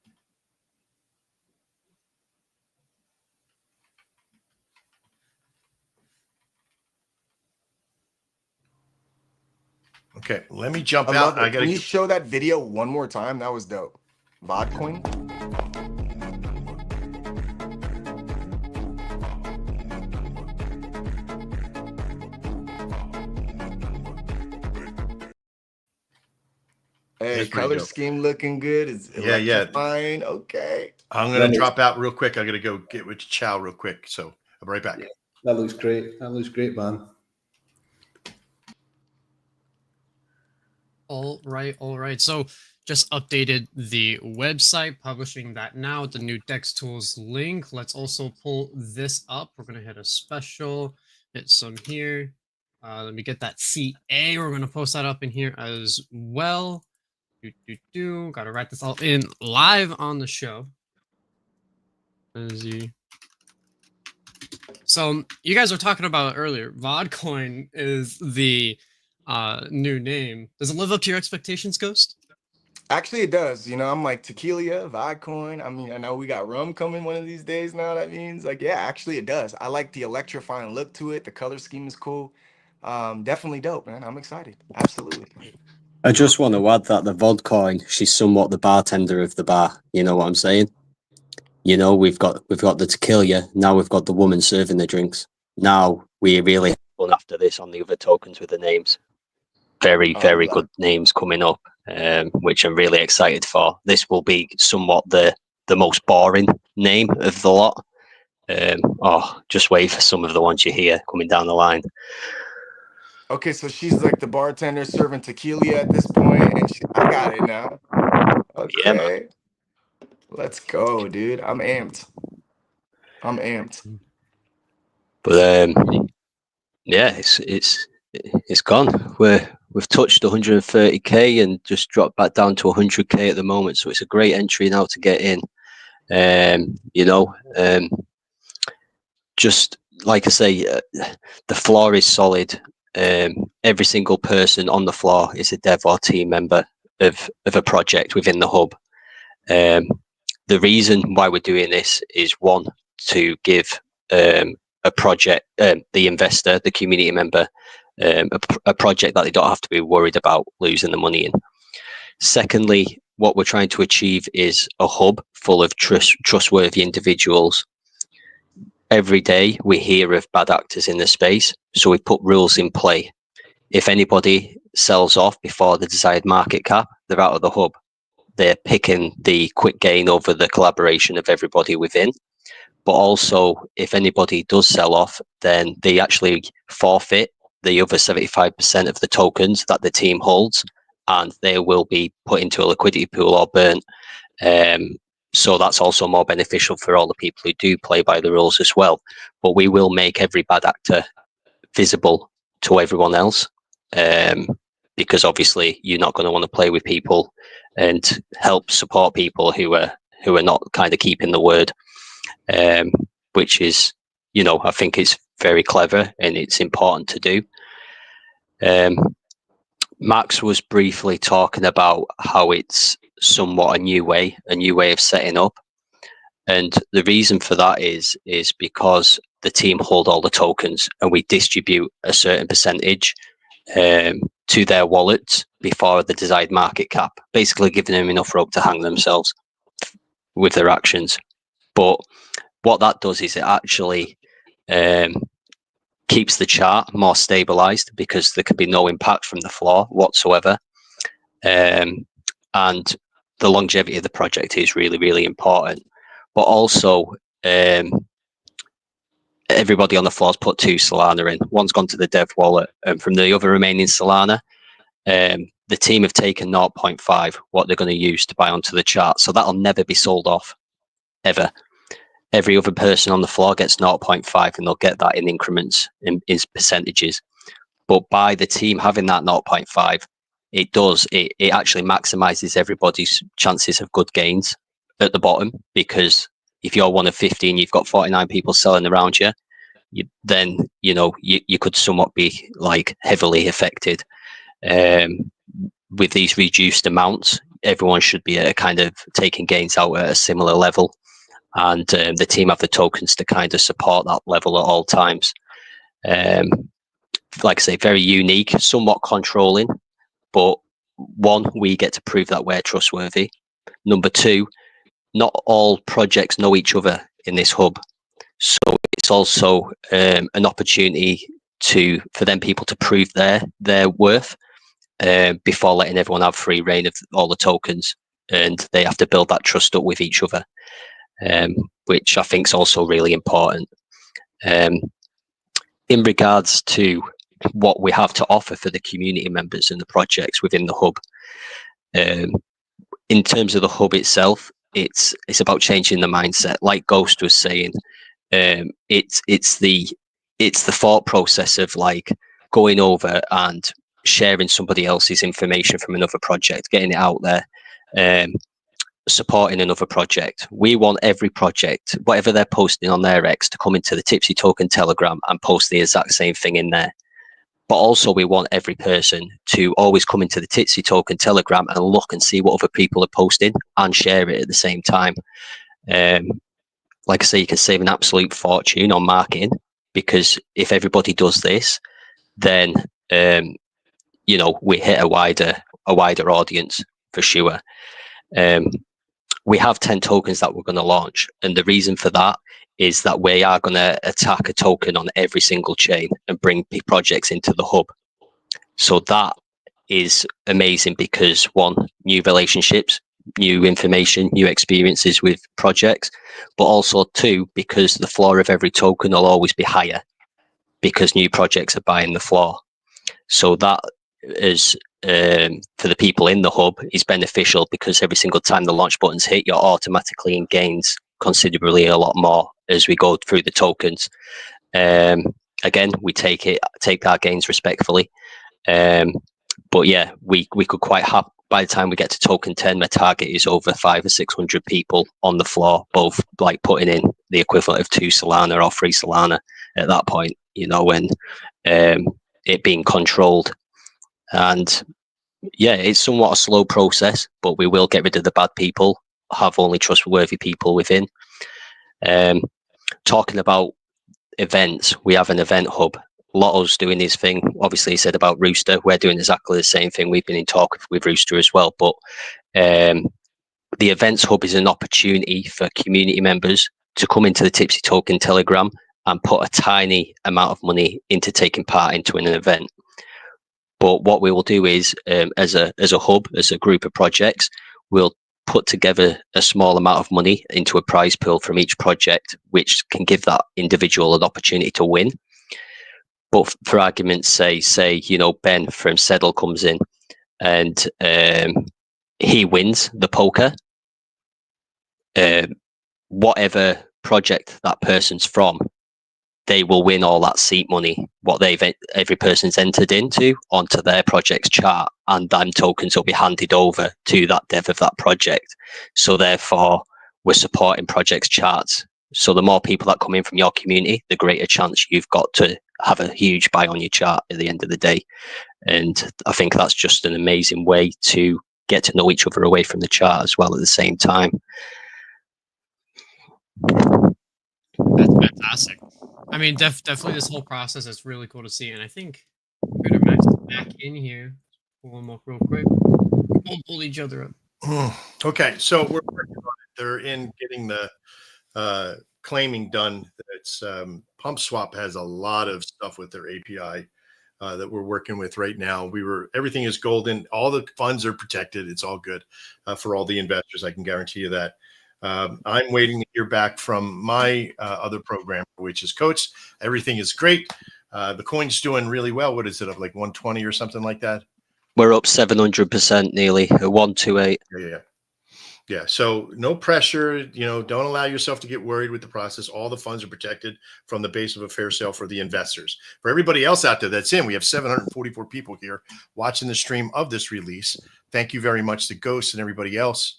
Okay, let me jump out. I gotta. Can you show that video one more time? That was dope. VODKOIN. Hey, color scheme looking good. Is fine. Okay. I'm gonna drop out real quick. I'm gonna go get with Chow real quick. So I'll be right back. Yeah, that looks great. That looks great, man. All right. So just updated the website, publishing that now, the new Dex Tools link. Let's also pull this up. We're gonna hit a special, hit some here. Let me get that CA. We're gonna post that up in here as well. Gotta write this all in live on the show. So you guys were talking about earlier, VODKOIN is the new name. Does it live up to your expectations, Ghost? Actually, it does. You know, I'm like tequila, VODKOIN. I mean, I know we got rum coming one of these days now. That means like, yeah, actually it does. I like the electrifying look to it. The color scheme is cool. Definitely dope, man. I'm excited. Absolutely. I just want to add that the VODKOIN, she's somewhat the bartender of the bar. You know what I'm saying? You know, we've got the tequila. Now we've got the woman serving the drinks. Now we really have fun after this on the other tokens with the names. Very good names coming up, which I'm really excited for. This will be somewhat the most boring name of the lot. Just wait for some of the ones you hear coming down the line. Okay, so she's like the bartender serving tequila at this point, and I got it now. Okay, yeah, let's go, dude. I'm amped. But yeah, it's gone. We've touched 130k and just dropped back down to 100k at the moment. So it's a great entry now to get in. Just like I say, the floor is solid. Every single person on the floor is a dev or team member of a project within the hub. The reason why we're doing this is, one, to give a project, the investor, the community member, a project that they don't have to be worried about losing the money in. Secondly, what we're trying to achieve is a hub full of trustworthy individuals. Every day we hear of bad actors in the space, so we put rules in play. If anybody sells off before the desired market cap, they're out of the hub. They're picking the quick gain over the collaboration of everybody within. But also, if anybody does sell off, then they actually forfeit the other 75% of the tokens that the team holds, and they will be put into a liquidity pool or burnt. So that's also more beneficial for all the people who do play by the rules as well. But we will make every bad actor visible to everyone else, because obviously you're not going to want to play with people and help support people who are not kind of keeping the word, which is, I think it's very clever and it's important to do. Max was briefly talking about how it's somewhat a new way of setting up, and the reason for that is because the team hold all the tokens and we distribute a certain percentage to their wallets before the desired market cap, basically giving them enough rope to hang themselves with their actions. But what that does is it actually keeps the chart more stabilized, because there can be no impact from the floor whatsoever. And the longevity of the project is really, really important. But also, everybody on the floor's put 2 Solana in. One's gone to the dev wallet, and from the other remaining Solana, the team have taken 0.5, what they're going to use to buy onto the chart. So that'll never be sold off, ever. Every other person on the floor gets 0.5, and they'll get that in increments, in percentages. But by the team having that 0.5, it does, it actually maximizes everybody's chances of good gains at the bottom, because if you're one of 50 and you've got 49 people selling around you, then you could somewhat be like heavily affected. With these reduced amounts, everyone should be kind of taking gains out at a similar level, and the team have the tokens to kind of support that level at all times. Like I say, very unique, somewhat controlling, but one, we get to prove that we're trustworthy. Number two, not all projects know each other in this hub, so it's also an opportunity for them people to prove their worth before letting everyone have free reign of all the tokens, and they have to build that trust up with each other, which I think is also really important. In regards to what we have to offer for the community members and the projects within the hub, in terms of the hub itself, it's about changing the mindset. Like Ghost was saying, it's the thought process of like going over and sharing somebody else's information from another project, getting it out there, supporting another project. We want every project, whatever they're posting on their X, to come into the Tipsy Token Telegram and post the exact same thing in there. But also we want every person to always come into the Tipsy Token Telegram and look and see what other people are posting and share it at the same time. Like I say, you can save an absolute fortune on marketing, because if everybody does this, then we hit a wider audience for sure. We have 10 tokens that we're going to launch, and the reason for that is that we are going to attack a token on every single chain and bring projects into the hub. So that is amazing, because one, new relationships, new information, new experiences with projects, but also two, because the floor of every token will always be higher because new projects are buying the floor. So that is, for the people in the hub, is beneficial, because every single time the launch buttons hit, you're automatically in gains considerably a lot more as we go through the tokens. Again, we take our gains respectfully, but yeah, we could quite have, by the time we get to token 10, my target is over 500 or 600 people on the floor, both like putting in the equivalent of 2 Solana or 3 Solana at that point, when it being controlled. And yeah, it's somewhat a slow process, but we will get rid of the bad people, have only trustworthy people within. Talking about events, we have an event hub. Lotto's doing his thing. Obviously, he said about Rooster. We're doing exactly the same thing. We've been in talk with Rooster as well. But the events hub is an opportunity for community members to come into the Tipsy Token Telegram and put a tiny amount of money into taking part into an event. But what we will do is, as a hub, as a group of projects, we'll put together a small amount of money into a prize pool from each project, which can give that individual an opportunity to win. But for argument's sake, say, Ben from Settle comes in and he wins the poker. Whatever project that person's from, they will win all that seat money, what every person's entered onto their project's chart, and them tokens will be handed over to that dev of that project. So therefore, we're supporting projects' charts. So the more people that come in from your community, the greater chance you've got to have a huge buy on your chart at the end of the day. And I think that's just an amazing way to get to know each other away from the chart as well at the same time. That's fantastic. I mean, definitely this whole process is really cool to see. And I think Trader Max is back in here. Pull them up real quick. We'll pull each other up. Okay, so we're working on it. They're in getting the claiming done. It's PumpSwap has a lot of stuff with their API that we're working with right now. Everything is golden. All the funds are protected. It's all good for all the investors. I can guarantee you that. I'm waiting to hear back from my other program, which is Coach. Everything is great. The coin's doing really well. What is it, up like 120 or something like that? We're up 700% nearly, 128. Yeah. So no pressure, don't allow yourself to get worried with the process. All the funds are protected from the base of a fair sale for the investors. For everybody else out there that's in, we have 744 people here watching the stream of this release. Thank you very much to Ghost and everybody else.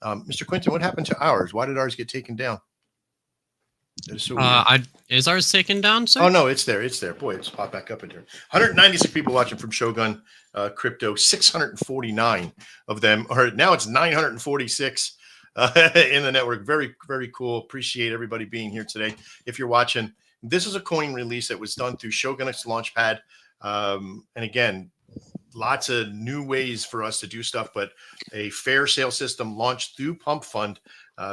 Mr. Quinton, what happened to ours? Why did ours get taken down? That is so weird. Is ours taken down, sir? Oh, no, it's there. It's there. Boy, it's popped back up in here. 196 people watching from Shogun Crypto, 649 of them, or now it's 946 in the network. Very, very cool. Appreciate everybody being here today. If you're watching, this is a coin release that was done through Shogun's Launchpad. And again, lots of new ways for us to do stuff, but a fair sale system launched through Pump Fund.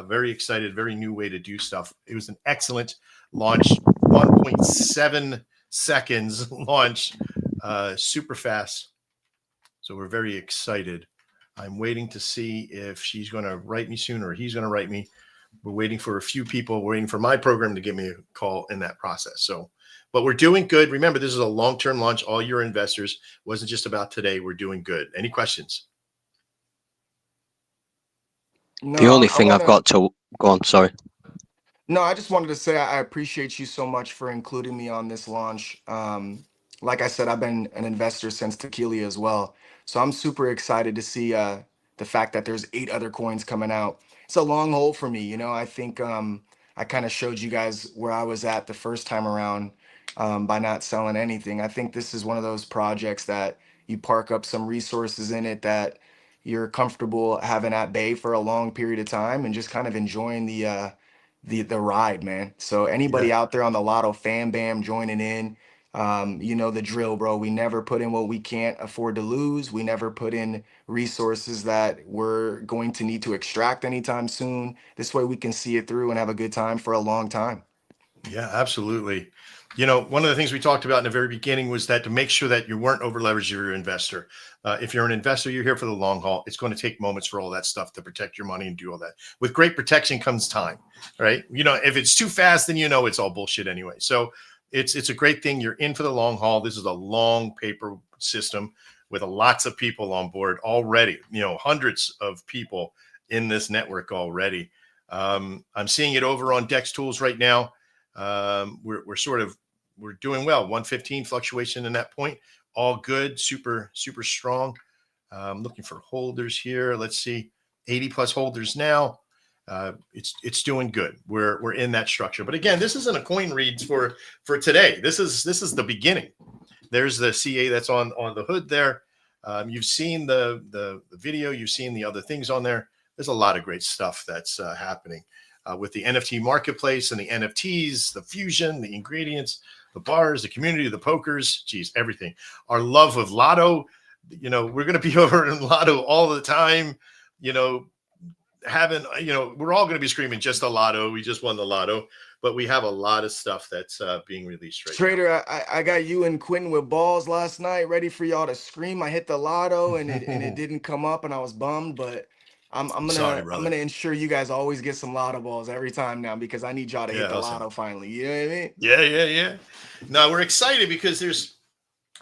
Very excited, very new way to do stuff. It was an excellent launch, 1.7 seconds launch, super fast. So we're very excited. I'm waiting to see if she's going to write me soon or he's going to write me. We're waiting for a few people. We're waiting for my program to give me a call in that process. So, but we're doing good. Remember, this is a long-term launch. All your investors. It wasn't just about today. We're doing good. Any questions? No, The only thing I've got to go on, sorry. No, I just wanted to say I appreciate you so much for including me on this launch. Like I said, I've been an investor since Tequila as well. So I'm super excited to see the fact that there's 8 other coins coming out. It's a long hold for me. I think I kind of showed you guys where I was at the first time around by not selling anything. I think this is one of those projects that you park up some resources in it that you're comfortable having at bay for a long period of time and just kind of enjoying the ride, man. So anybody out there on the Lotto fan bam joining in, you know the drill, bro. We never put in what we can't afford to lose. We never put in resources that we're going to need to extract anytime soon. This way we can see it through and have a good time for a long time. Yeah, absolutely. One of the things we talked about in the very beginning was that to make sure that you weren't over leveraged your investor. If you're an investor, you're here for the long haul. It's going to take moments for all that stuff to protect your money and do all that. With great protection comes time, right? If it's too fast, then it's all bullshit anyway. So it's a great thing. You're in for the long haul. This is a long paper system with lots of people on board already. Hundreds of people in this network already. I'm seeing it over on Dex Tools right now. We're doing well. 115 fluctuation in that point. All good. Super, super strong. Looking for holders here. Let's see. 80 plus holders now. It's doing good. We're in that structure. But again, this isn't a coin read for today. This is the beginning. There's the CA that's on the hood there. You've seen the video. You've seen the other things on there. There's a lot of great stuff that's happening. With the NFT marketplace and the NFTs, the fusion, the ingredients, the bars, the community, the pokers, everything. Our love of Lotto, we're going to be over in Lotto all the time, we're all going to be screaming just the Lotto. We just won the Lotto, but we have a lot of stuff that's being released right Trader, now. I got you and Quinn with balls last night, ready for y'all to scream. I hit the Lotto and it didn't come up and I was bummed, but I'm gonna ensure you guys always get some Lotto balls every time now because I need y'all to hit the Lotto finally. You know what I mean? Yeah. No, we're excited because there's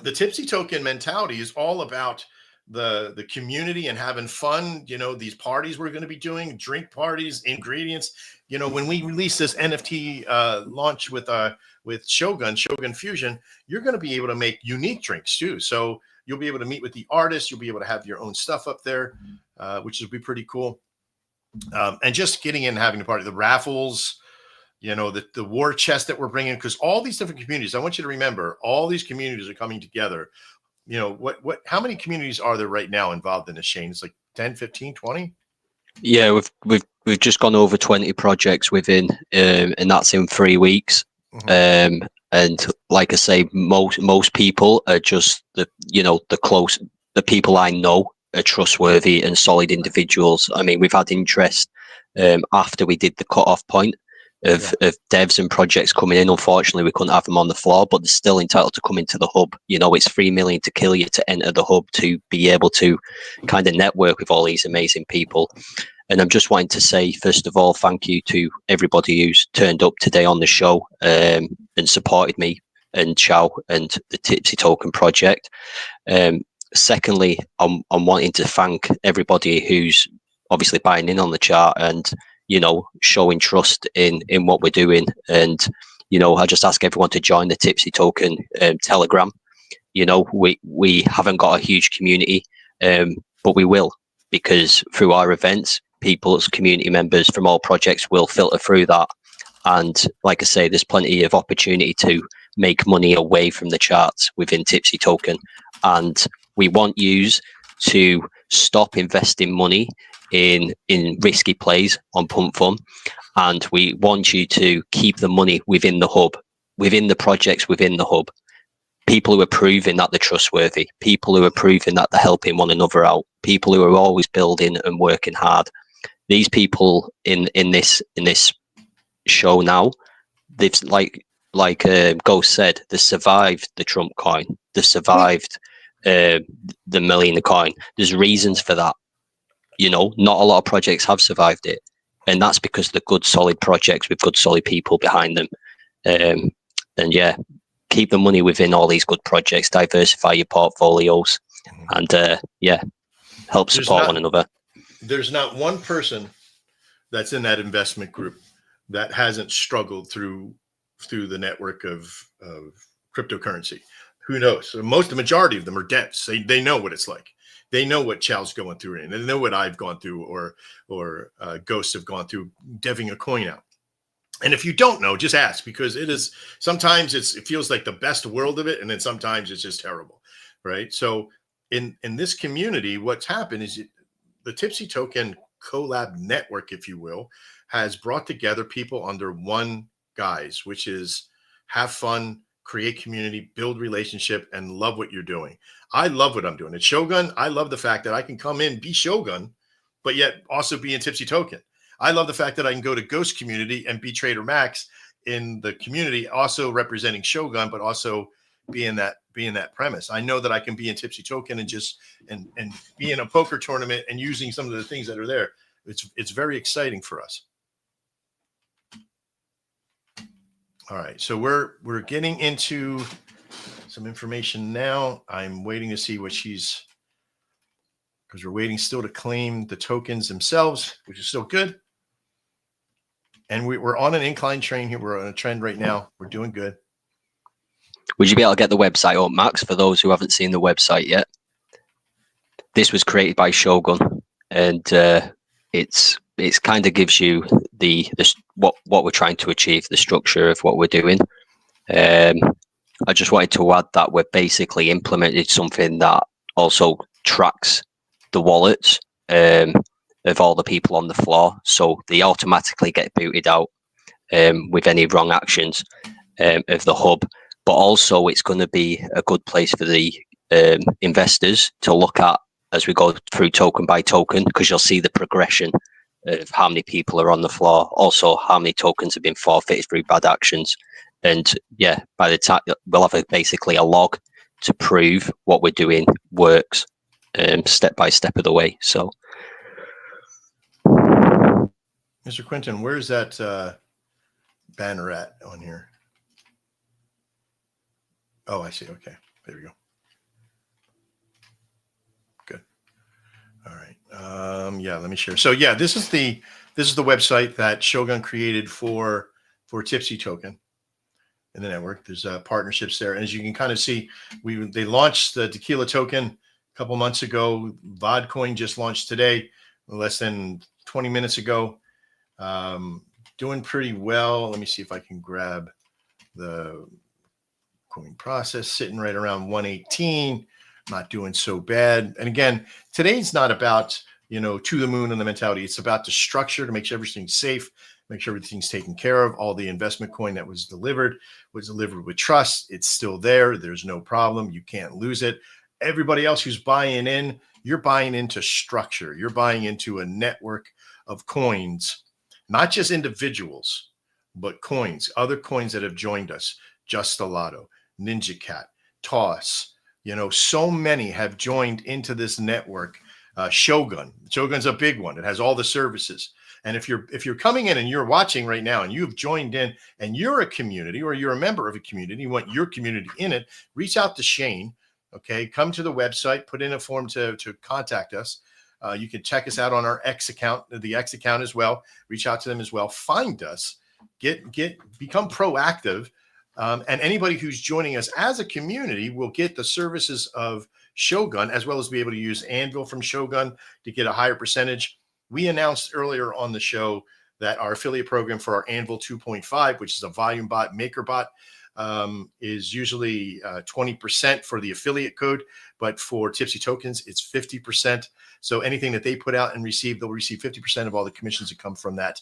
the Tipsy Token mentality is all about the community and having fun. These parties we're going to be doing, drink parties, ingredients. When we release this NFT launch with Shogun Fusion, you're going to be able to make unique drinks too. So you'll be able to meet with the artists. You'll be able to have your own stuff up there. Which would be pretty cool. And just getting in and having a party, the raffles, the war chest that we're bringing, because all these different communities, I want you to remember, all these communities are coming together. How many communities are there right now involved in this, Shane? It's like 10, 15, 20? Yeah, we've just gone over 20 projects within, and that's in 3 weeks. Mm-hmm. And like I say, most people are just the people I know are trustworthy and solid individuals. I mean, we've had interest after we did the cutoff point of devs and projects coming in. Unfortunately, we couldn't have them on the floor, but they're still entitled to come into the hub. It's 3 million to kill you to enter the hub to be able to kind of network with all these amazing people. And I'm just wanting to say, first of all, thank you to everybody who's turned up today on the show and supported me and Chow and the Tipsy Token project. Secondly, I'm wanting to thank everybody who's obviously buying in on the chart and, you know, showing trust in what we're doing. And, you know, I just ask everyone to join the Tipsy Token Telegram. You know, we haven't got a huge community, but we will, because through our events, people's community members from all projects will filter through that. And like I say, there's plenty of opportunity to make money away from the charts within Tipsy Token. And we want you to stop investing money in risky plays on Pump Fun. And we want you to keep the money within the hub, within the projects within the hub. People who are proving that they're trustworthy, people who are proving that they're helping one another out, people who are always building and working hard. These people in this show now, they've like Ghost said, they survived the Trump coin, they survived the Melina coin. There's reasons for that. You know, not a lot of projects have survived it, and that's because they're good, solid projects with good, solid people behind them. And yeah, keep the money within all these good projects, diversify your portfolios, and yeah, help support one another. There's not one person that's in that investment group that hasn't struggled through the network of cryptocurrency. Who knows? So the majority of them are devs. They know what it's like. They know what Chow's going through, and they know what I've gone through, or Ghosts have gone through deving a coin out. And if you don't know, just ask, because it is sometimes it feels like the best world of it, and then sometimes it's just terrible, right? So in this community, what's happened is the Tipsy Token collab network, if you will, has brought together people under one guise, which is have fun, create community, build relationship, and love what you're doing. I love what I'm doing at Shogun. I love the fact that I can come in, be Shogun, but yet also be in Tipsy Token. I love the fact that I can go to Ghost community and be Trader Max in the community, also representing Shogun, but also be in that premise. I know that I can be in Tipsy Token and just and be in a poker tournament and using some of the things that are there. It's very exciting for us. All right, so we're getting into some information now. I'm waiting to see what because we're waiting still to claim the tokens themselves, which is still good. And we're on an incline train here. We're on a trend right now. We're doing good. Would you be able to get the website up, Max, for those who haven't seen the website yet? This was created by Shogun, and it's kind of gives you the what we're trying to achieve, the structure of what we're doing. I just wanted to add that we've basically implemented something that also tracks the wallets of all the people on the floor, so they automatically get booted out with any wrong actions of the hub. But also it's going to be a good place for the investors to look at as we go through token by token, because you'll see the progression of how many people are on the floor, also how many tokens have been forfeited through bad actions. And yeah, by the time we'll have basically a log to prove what we're doing works step by step of the way. So Mr. Quinton, where's that banner at on here? Oh, I see. Okay, there we go. Good. All right. Yeah, let me share. So yeah, this is the website that Shogun created for Tipsy Token in the network. There's partnerships there, and as you can kind of see, they launched the Tequila token a couple months ago. VODKOIN just launched today, less than 20 minutes ago. Doing pretty well. Let me see if I can grab the coin process, sitting right around 118. Not doing so bad. And again, today's not about, to the moon and the mentality. It's about the structure to make sure everything's safe, make sure everything's taken care of. All the investment coin that was delivered with trust. It's still there. There's no problem. You can't lose it. Everybody else who's buying in, you're buying into structure. You're buying into a network of coins, not just individuals, but coins, other coins that have joined us. Just a Lotto, Ninja Cat, Toss, so many have joined into this network. Shogun's a big one. It has all the services. And if you're coming in and you're watching right now and you've joined in and you're a community or you're a member of a community, you want your community in it, reach out to Shane. Okay, come to the website, put in a form to contact us. You can check us out on our X account, the X account as well. Reach out to them as well. Find us. Become proactive. And anybody who's joining us as a community will get the services of Shogun, as well as be able to use Anvil from Shogun to get a higher percentage. We announced earlier on the show that our affiliate program for our Anvil 2.5, which is a volume bot, maker bot, is usually 20% for the affiliate code, but for TIPSY Tokens, it's 50%. So anything that they put out and receive, they'll receive 50% of all the commissions that come from that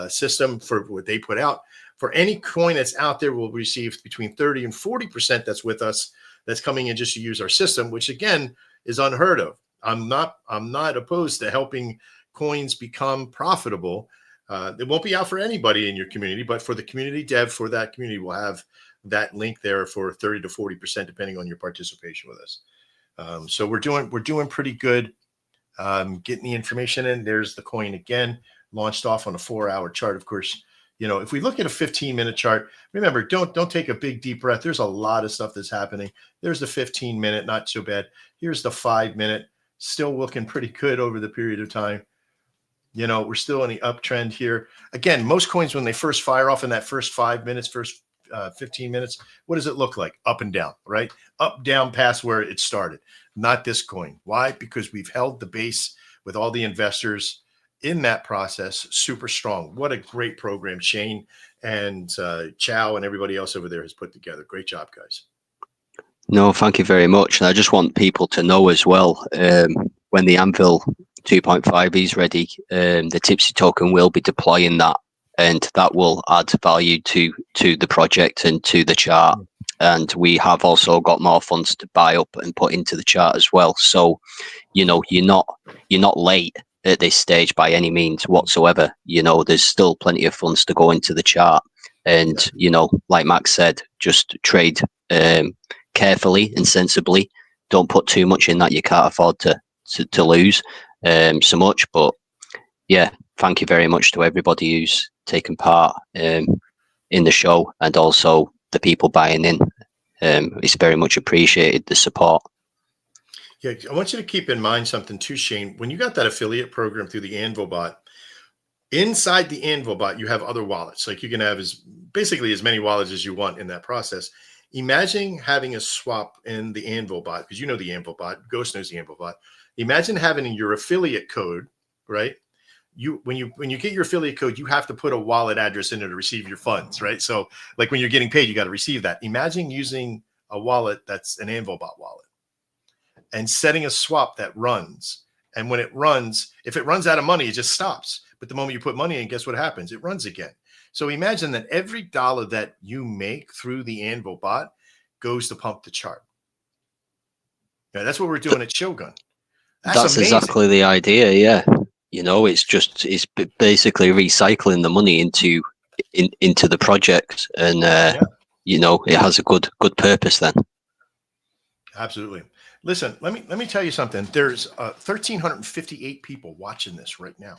system for what they put out. For any coin that's out there, we'll receive between 30 and 40% that's with us, that's coming in just to use our system, which again is unheard of. I'm not opposed to helping coins become profitable. It won't be out for anybody in your community, but for the community dev, for that community, we'll have that link there for 30 to 40%, depending on your participation with us. So we're doing pretty good. Getting the information in. There's the coin again, launched off on a 4-hour chart. Of course, you know, if we look at a 15-minute chart, remember, don't take a big deep breath. There's a lot of stuff that's happening. There's the 15-minute, not so bad. Here's the 5-minute, still looking pretty good over the period of time. You know, we're still in the uptrend here. Again, most coins, when they first fire off in that first 5 minutes, first 15 minutes, what does it look like? Up and down, right? Up, down, past where it started. Not this coin. Why? Because we've held the base with all the investors in that process super strong. What a great program Shane and Chow and everybody else over there has put together. Great job, guys. No, thank you very much. And I just want people to know as well, when the Anvil 2.5 is ready, the Tipsy token will be deploying that, and that will add value to the project and to the chart. And we have also got more funds to buy up and put into the chart as well. So, you know, you're not late at this stage by any means whatsoever. You know, there's still plenty of funds to go into the chart. And, you know, like Max said, just trade carefully and sensibly. Don't put too much in that you can't afford to lose so much. But yeah, thank you very much to everybody who's taken part in the show, and also the people buying in. It's very much appreciated, the support. Yeah, I want you to keep in mind something too, Shane. When you got that affiliate program through the Anvil bot, inside the Anvil bot, you have other wallets. Like you can have basically as many wallets as you want in that process. Imagine having a swap in the Anvil bot, because you know the Anvil bot, Ghost knows the Anvil bot. Imagine having your affiliate code, right? When you get your affiliate code, you have to put a wallet address in there to receive your funds, right? So like when you're getting paid, you got to receive that. Imagine using a wallet that's an Anvil bot wallet and setting a swap that runs. And when it runs, if it runs out of money, it just stops. But the moment you put money in, guess what happens? It runs again. So imagine that every dollar that you make through the Anvil bot goes to pump the chart. Now, that's what we're doing at Shogun. That's exactly the idea. Yeah. You know, it's basically recycling the money into the project, and you know, it has a good purpose then. Absolutely. Listen, let me tell you something. There's 1,358 people watching this right now.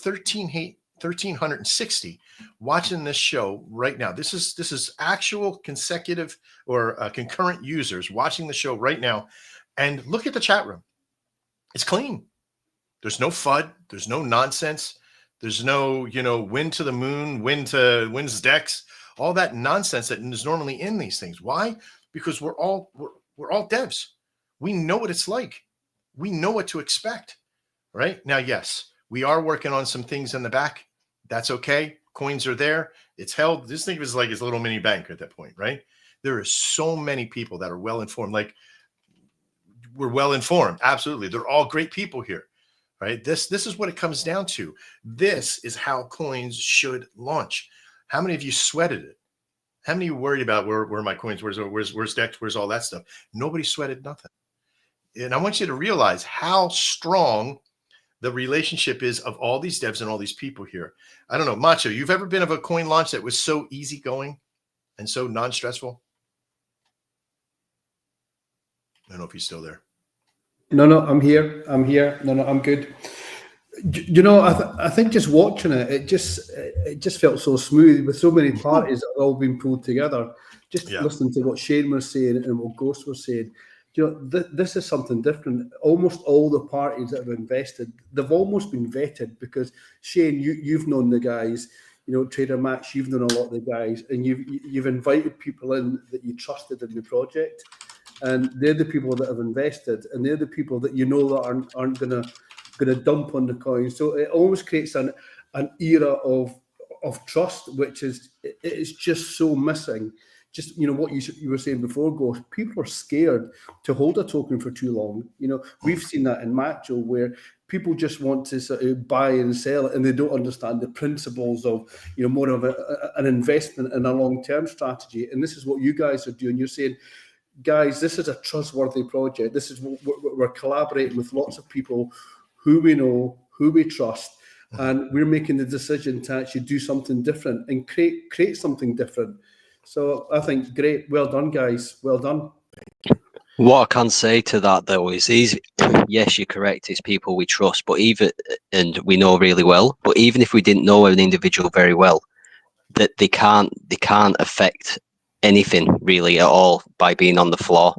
1,360 watching this show right now. This is actual consecutive or concurrent users watching the show right now. And look at the chat room. It's clean. There's no FUD. There's no nonsense. There's no, you know, wind to the moon, wins decks, all that nonsense that is normally in these things. Why? Because we're all devs. We know what it's like. We know what to expect. Right now, yes, we are working on some things in the back. That's okay. Coins are there. It's held. This thing is like his little mini bank at that point, right? There are so many people that are well informed. Like we're well informed. Absolutely. They're all great people here. Right? This is what it comes down to. This is how coins should launch. How many of you sweated it? How many of you worried about where my coins, where's DEX, where's all that stuff? Nobody sweated nothing. And I want you to realize how strong the relationship is of all these devs and all these people here. I don't know, Macho, you've ever been of a coin launch that was so easygoing and so non-stressful? I don't know if he's still there. No, I'm here. No, I'm good. You know, I think just watching it just felt so smooth with so many parties that have all been pulled together. Just listening to what Shane was saying and what Ghost was saying, This is something different. Almost all the parties that have invested, they've almost been vetted, because Shane, you've known the guys, Trader Max, you've known a lot of the guys, and you've invited people in that you trusted in the project, and they're the people that have invested, and they're the people that that aren't gonna dump on the coin. So it almost creates an era of trust, which is just so missing. Just what you were saying before, Ghost. People are scared to hold a token for too long. We've seen that in Macho, where people just want to sort of buy and sell it, and they don't understand the principles of more of an investment and a long-term strategy. And this is what you guys are doing. You're saying, guys, this is a trustworthy project. This is we're collaborating with lots of people who we know, who we trust, and we're making the decision to actually do something different and create something different. So I think great, well done, guys, well done. What I can say to that though is yes, you're correct. It's people we trust, and we know really well. But even if we didn't know an individual very well, that they can't affect anything really at all by being on the floor,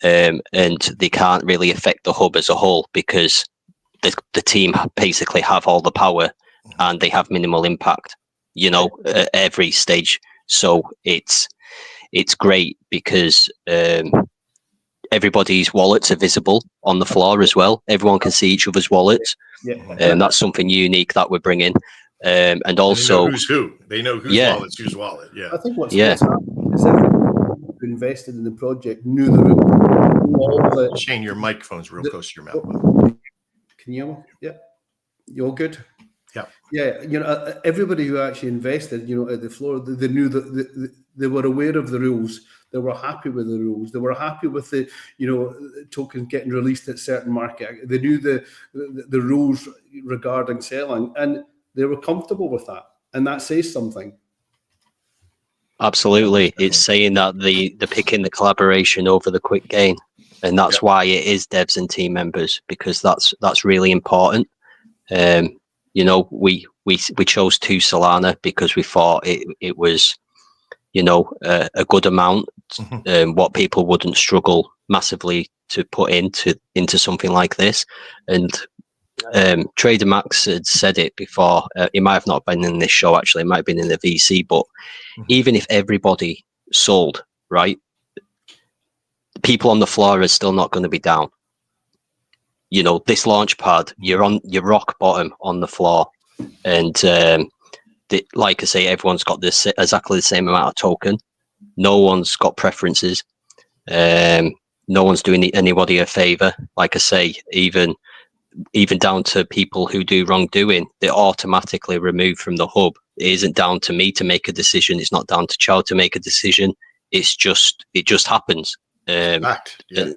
and they can't really affect the hub as a whole, because the team basically have all the power and they have minimal impact, at every stage. So it's great because everybody's wallets are visible on the floor as well. Everyone can see each other's wallets. And that's something unique that we're bringing. And also, they know who's who. They know whose wallet's whose wallet. Yeah. I think what's happening is everyone who invested in the project knew the room. Shane, your microphone's real close to your mouth. Can you hear me? Yeah. You all good? Yeah. Yeah. Everybody who actually invested, at the floor, they knew that they were aware of the rules. They were happy with the rules. They were happy with the, tokens getting released at certain market. They knew the rules regarding selling, and they were comfortable with that. And that says something. Absolutely. It's saying that they're picking the collaboration over the quick gain. And that's why it is devs and team members, because that's really important. We chose 2 Solana because we thought it was, a good amount, what people wouldn't struggle massively to put into something like this. And Trader Max had said it before. It might have not been in this show, actually. It might have been in the VC. But even if everybody sold, right, people on the floor are still not going to be down. This launch pad, you're on your rock bottom on the floor, and like I say, everyone's got exactly the same amount of token. No one's got preferences. No one's doing anybody a favor. Like I say, even down to people who do wrongdoing, they're automatically removed from the hub. It isn't down to me to make a decision. It's not down to Chow to make a decision. It just happens. Fact. Yeah.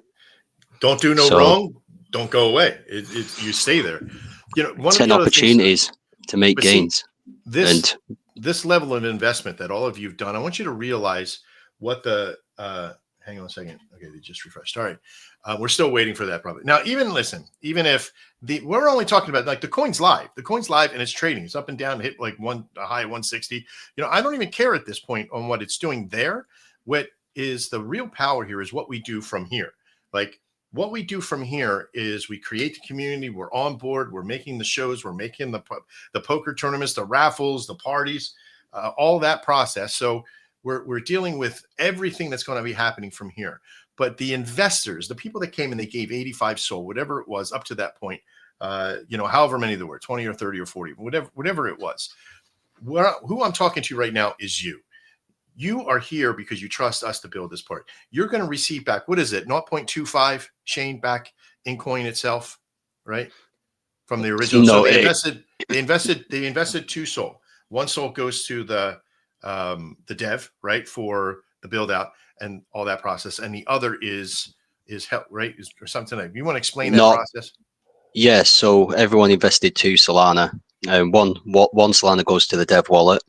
Don't do no wrong. Don't go away. You stay there. 10 opportunities to make gains. This level of investment that all of you've done, I want you to realize what the hang on a second. Okay, they just refreshed. All right. We're still waiting for that probably. Now, even if we're only talking about like the coin's live. The coin's live and it's trading. It's up and down, hit like a high 160. I don't even care at this point on what it's doing there. What is the real power here is what we do from here. Like, what we do from here is we create the community. We're on board. We're making the shows. We're making the poker tournaments, the raffles, the parties, all that process. So we're dealing with everything that's going to be happening from here. But the investors, the people that came and they gave 85 SOL, whatever it was up to that point, however many there were, 20 or 30 or 40, whatever it was. Who I'm talking to right now is you. You are here because you trust us to build this part. You're going to receive back, what is it, 0.25, Shane, back in coin itself, right? From the original. No, so they invested 2 SOL. 1 SOL goes to the dev, right, for the build out and all that process. And the other is help, right? Or something like, you want to explain that process? Yeah, so everyone invested 2 Solana. And one Solana goes to the dev wallet.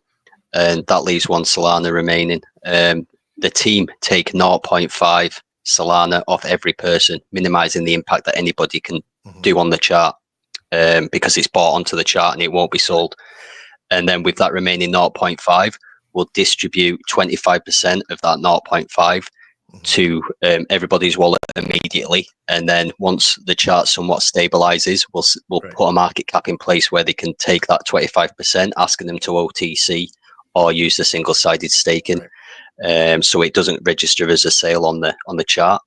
And that leaves 1 Solana remaining. The team take 0.5 Solana off every person, minimizing the impact that anybody can do on the chart, because it's bought onto the chart and it won't be sold. And then with that remaining 0.5, we'll distribute 25% of that 0.5 to everybody's wallet immediately, and then once the chart somewhat stabilizes, we'll put a market cap in place where they can take that 25%, asking them to OTC or use the single-sided staking, so it doesn't register as a sale on the chart.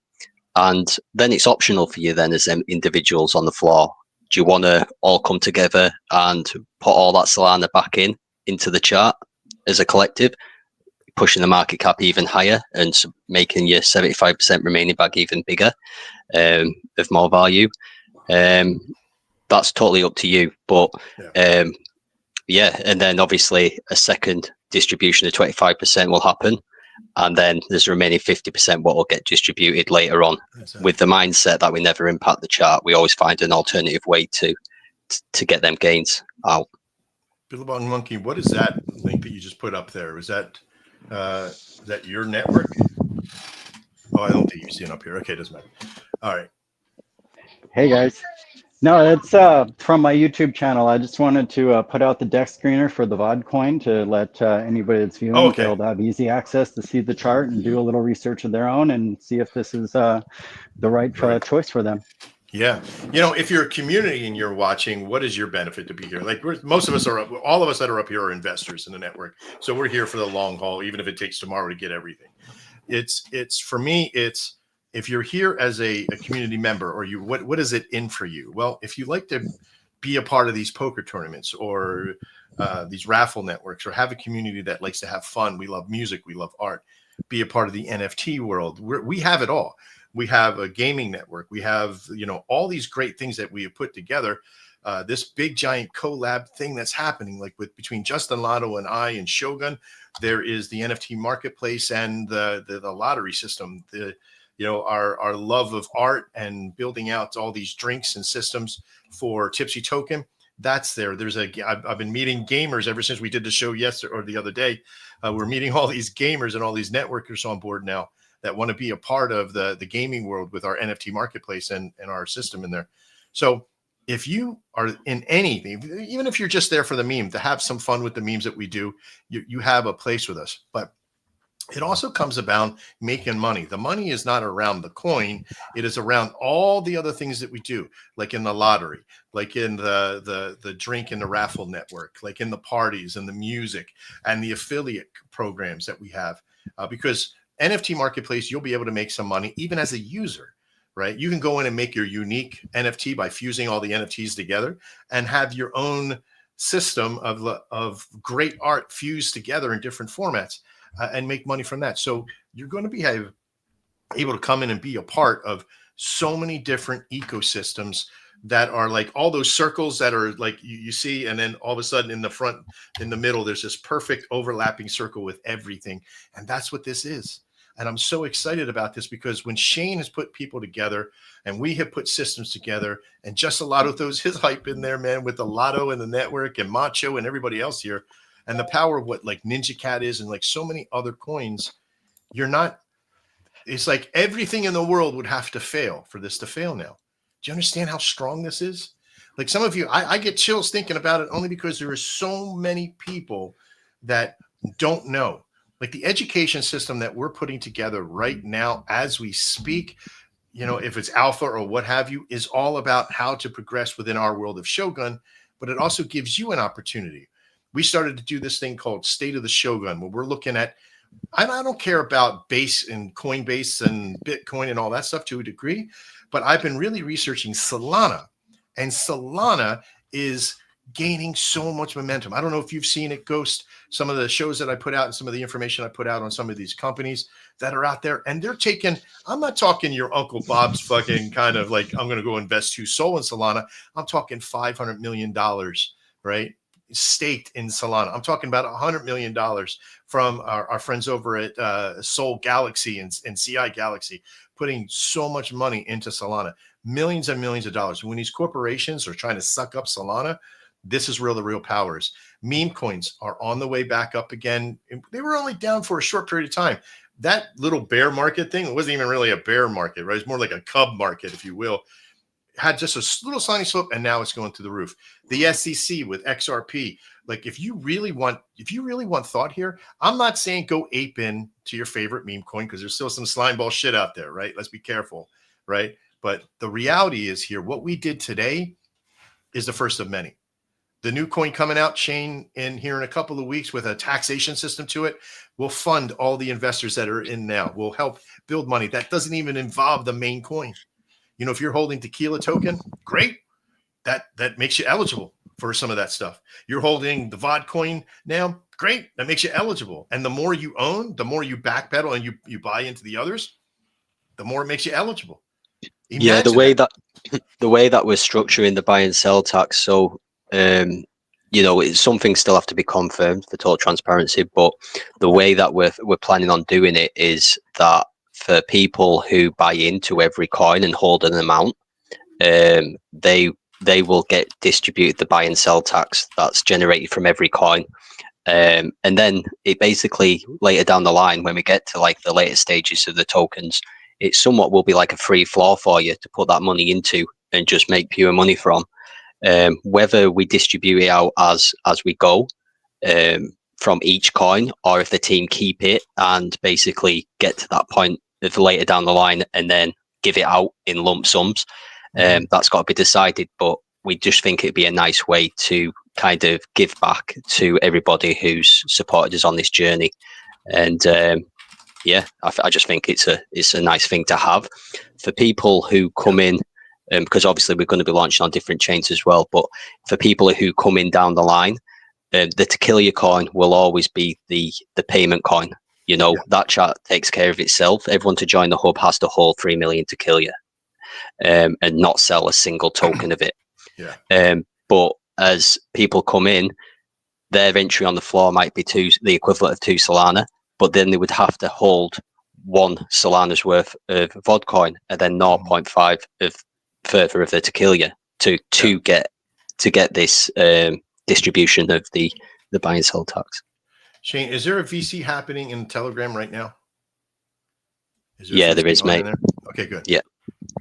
And then it's optional for you then as individuals on the floor. Do you want to all come together and put all that Solana back into the chart as a collective, pushing the market cap even higher and making your 75% remaining bag even bigger, of more value? That's totally up to you. But yeah, and then obviously a second distribution of 25% will happen, and then there's the remaining 50% what will get distributed later on. With the mindset that we never impact the chart, we always find an alternative way to get them gains out. Billabong Monkey, what is that link that you just put up there? Is that your network? Oh, I don't think you see it up here. Okay, doesn't matter. All right. Hey guys. No, it's from my YouTube channel. I just wanted to put out the deck screener for the VODKOIN to let anybody that's viewing be able to have easy access to see the chart and do a little research of their own and see if this is the right choice for them. Yeah. You know, if you're a community and you're watching, what is your benefit to be here? Like most of us are, all of us that are up here are investors in the network. So we're here for the long haul, even if it takes tomorrow to get everything. It's for me, it's, if you're here as a community member, or you, what is it in for you? Well, if you like to be a part of these poker tournaments or these raffle networks, or have a community that likes to have fun, we love music, we love art, be a part of the NFT world. We have it all. We have a gaming network. We have, you know, all these great things that we have put together. This big giant collab thing that's happening, like between Justin Lotto and I and Shogun, there is the NFT marketplace and the lottery system. You know, our love of art and building out all these drinks and systems for Tipsy Token, that's there. I've been meeting gamers ever since we did the show yesterday or the other day. We're meeting all these gamers and all these networkers on board now that want to be a part of the gaming world with our NFT marketplace and our system in there. So if you are in anything, even if you're just there for the meme, to have some fun with the memes that we do, you have a place with us. But it also comes about making money. The money is not around the coin. It is around all the other things that we do, like in the lottery, like in the drink and the raffle network, like in the parties and the music and the affiliate programs that we have. Because NFT marketplace, you'll be able to make some money even as a user, right? You can go in and make your unique NFT by fusing all the NFTs together and have your own system of great art fused together in different formats. And make money from that. So you're going to be able to come in and be a part of so many different ecosystems that are like all those circles that are like you see, and then all of a sudden in the front, in the middle, there's this perfect overlapping circle with everything. And that's what this is. And I'm so excited about this because when Shane has put people together and we have put systems together, and just a lot of those, his hype in there, man, with the Lotto and the network and Macho and everybody else here, and the power of what like Ninja Cat is and like so many other coins, it's like everything in the world would have to fail for this to fail now. Do you understand how strong this is? Like some of you, I get chills thinking about it only because there are so many people that don't know. Like the education system that we're putting together right now as we speak, you know, if it's alpha or what have you, is all about how to progress within our world of Shogun, but it also gives you an opportunity. We started to do this thing called State of the Shogun, where we're looking at, I don't care about base and Coinbase and Bitcoin and all that stuff to a degree, but I've been really researching Solana, and Solana is gaining so much momentum. I don't know if you've seen it, Ghost, some of the shows that I put out and some of the information I put out on some of these companies that are out there, and they're taking, I'm not talking your Uncle Bob's fucking kind of like, I'm going to go invest 2 SOL in Solana. I'm talking $500 million, right? Staked in Solana. I'm talking about $100 million from our friends over at Sol Galaxy and CI Galaxy, putting so much money into Solana, millions and millions of dollars. When these corporations are trying to suck up Solana, this is where the real power is. Meme coins are on the way back up again. They were only down for a short period of time. That little bear market thing, it wasn't even really a bear market, right? It's more like a cub market, if you will. had just a little slimy slope, and now it's going through the roof. The SEC with XRP. Like, if you really want thought here, I'm not saying go ape in to your favorite meme coin, because there's still some slime ball shit out there, right? Let's be careful, right? But the reality is here, what we did today is the first of many. The new coin coming out, Shane, in here in a couple of weeks with a taxation system to it, will fund all the investors that are in now. Will help build money. That doesn't even involve the main coin. You know, if you're holding Tequila token, great. That makes you eligible for some of that stuff. You're holding the VODKOIN now, great. That makes you eligible. And the more you own, the more you backpedal and you buy into the others, the more it makes you eligible. Yeah, the way that we're structuring the buy and sell tax, so you know, some things still have to be confirmed for total transparency, but the way that we're planning on doing it is that for people who buy into every coin and hold an amount, they will get distributed the buy and sell tax that's generated from every coin. And then it basically later down the line, when we get to like the later stages of the tokens, it somewhat will be like a free floor for you to put that money into and just make pure money from. Whether we distribute it out as we go from each coin, or if the team keep it and basically get to that point of later down the line and then give it out in lump sums, that's got to be decided. But we just think it'd be a nice way to kind of give back to everybody who's supported us on this journey. And yeah, I just think it's a nice thing to have for people who come in. Because obviously we're going to be launching on different chains as well. But for people who come in down the line, the Tequila coin will always be the payment coin. You know, that chart takes care of itself. Everyone to join the hub has to hold 3 million Tequila and not sell a single token of it. But as people come in, their entry on the floor might be the equivalent of 2 Solana, but then they would have to hold 1 Solana's worth of VODKOIN and then 0.5 of further of the Tequila to get this distribution of the buy and sell tax. Shane, is there a VC happening in Telegram right now? Yeah, there is, mate. Okay, good. Yeah.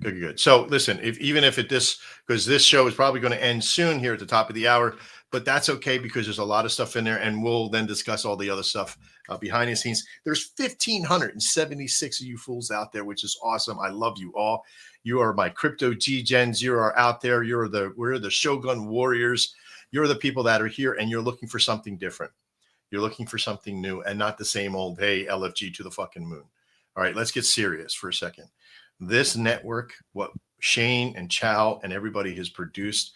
Good. So listen, because this show is probably going to end soon here at the top of the hour, but that's okay because there's a lot of stuff in there, and we'll then discuss all the other stuff behind the scenes. There's 1,576 of you fools out there, which is awesome. I love you all. You are my crypto G-Gens. You are out there. We're the Shogun warriors. You're the people that are here, and you're looking for something different. You're looking for something new and not the same old, hey, LFG to the fucking moon. All right, let's get serious for a second. This network, what Shane and Chow and everybody has produced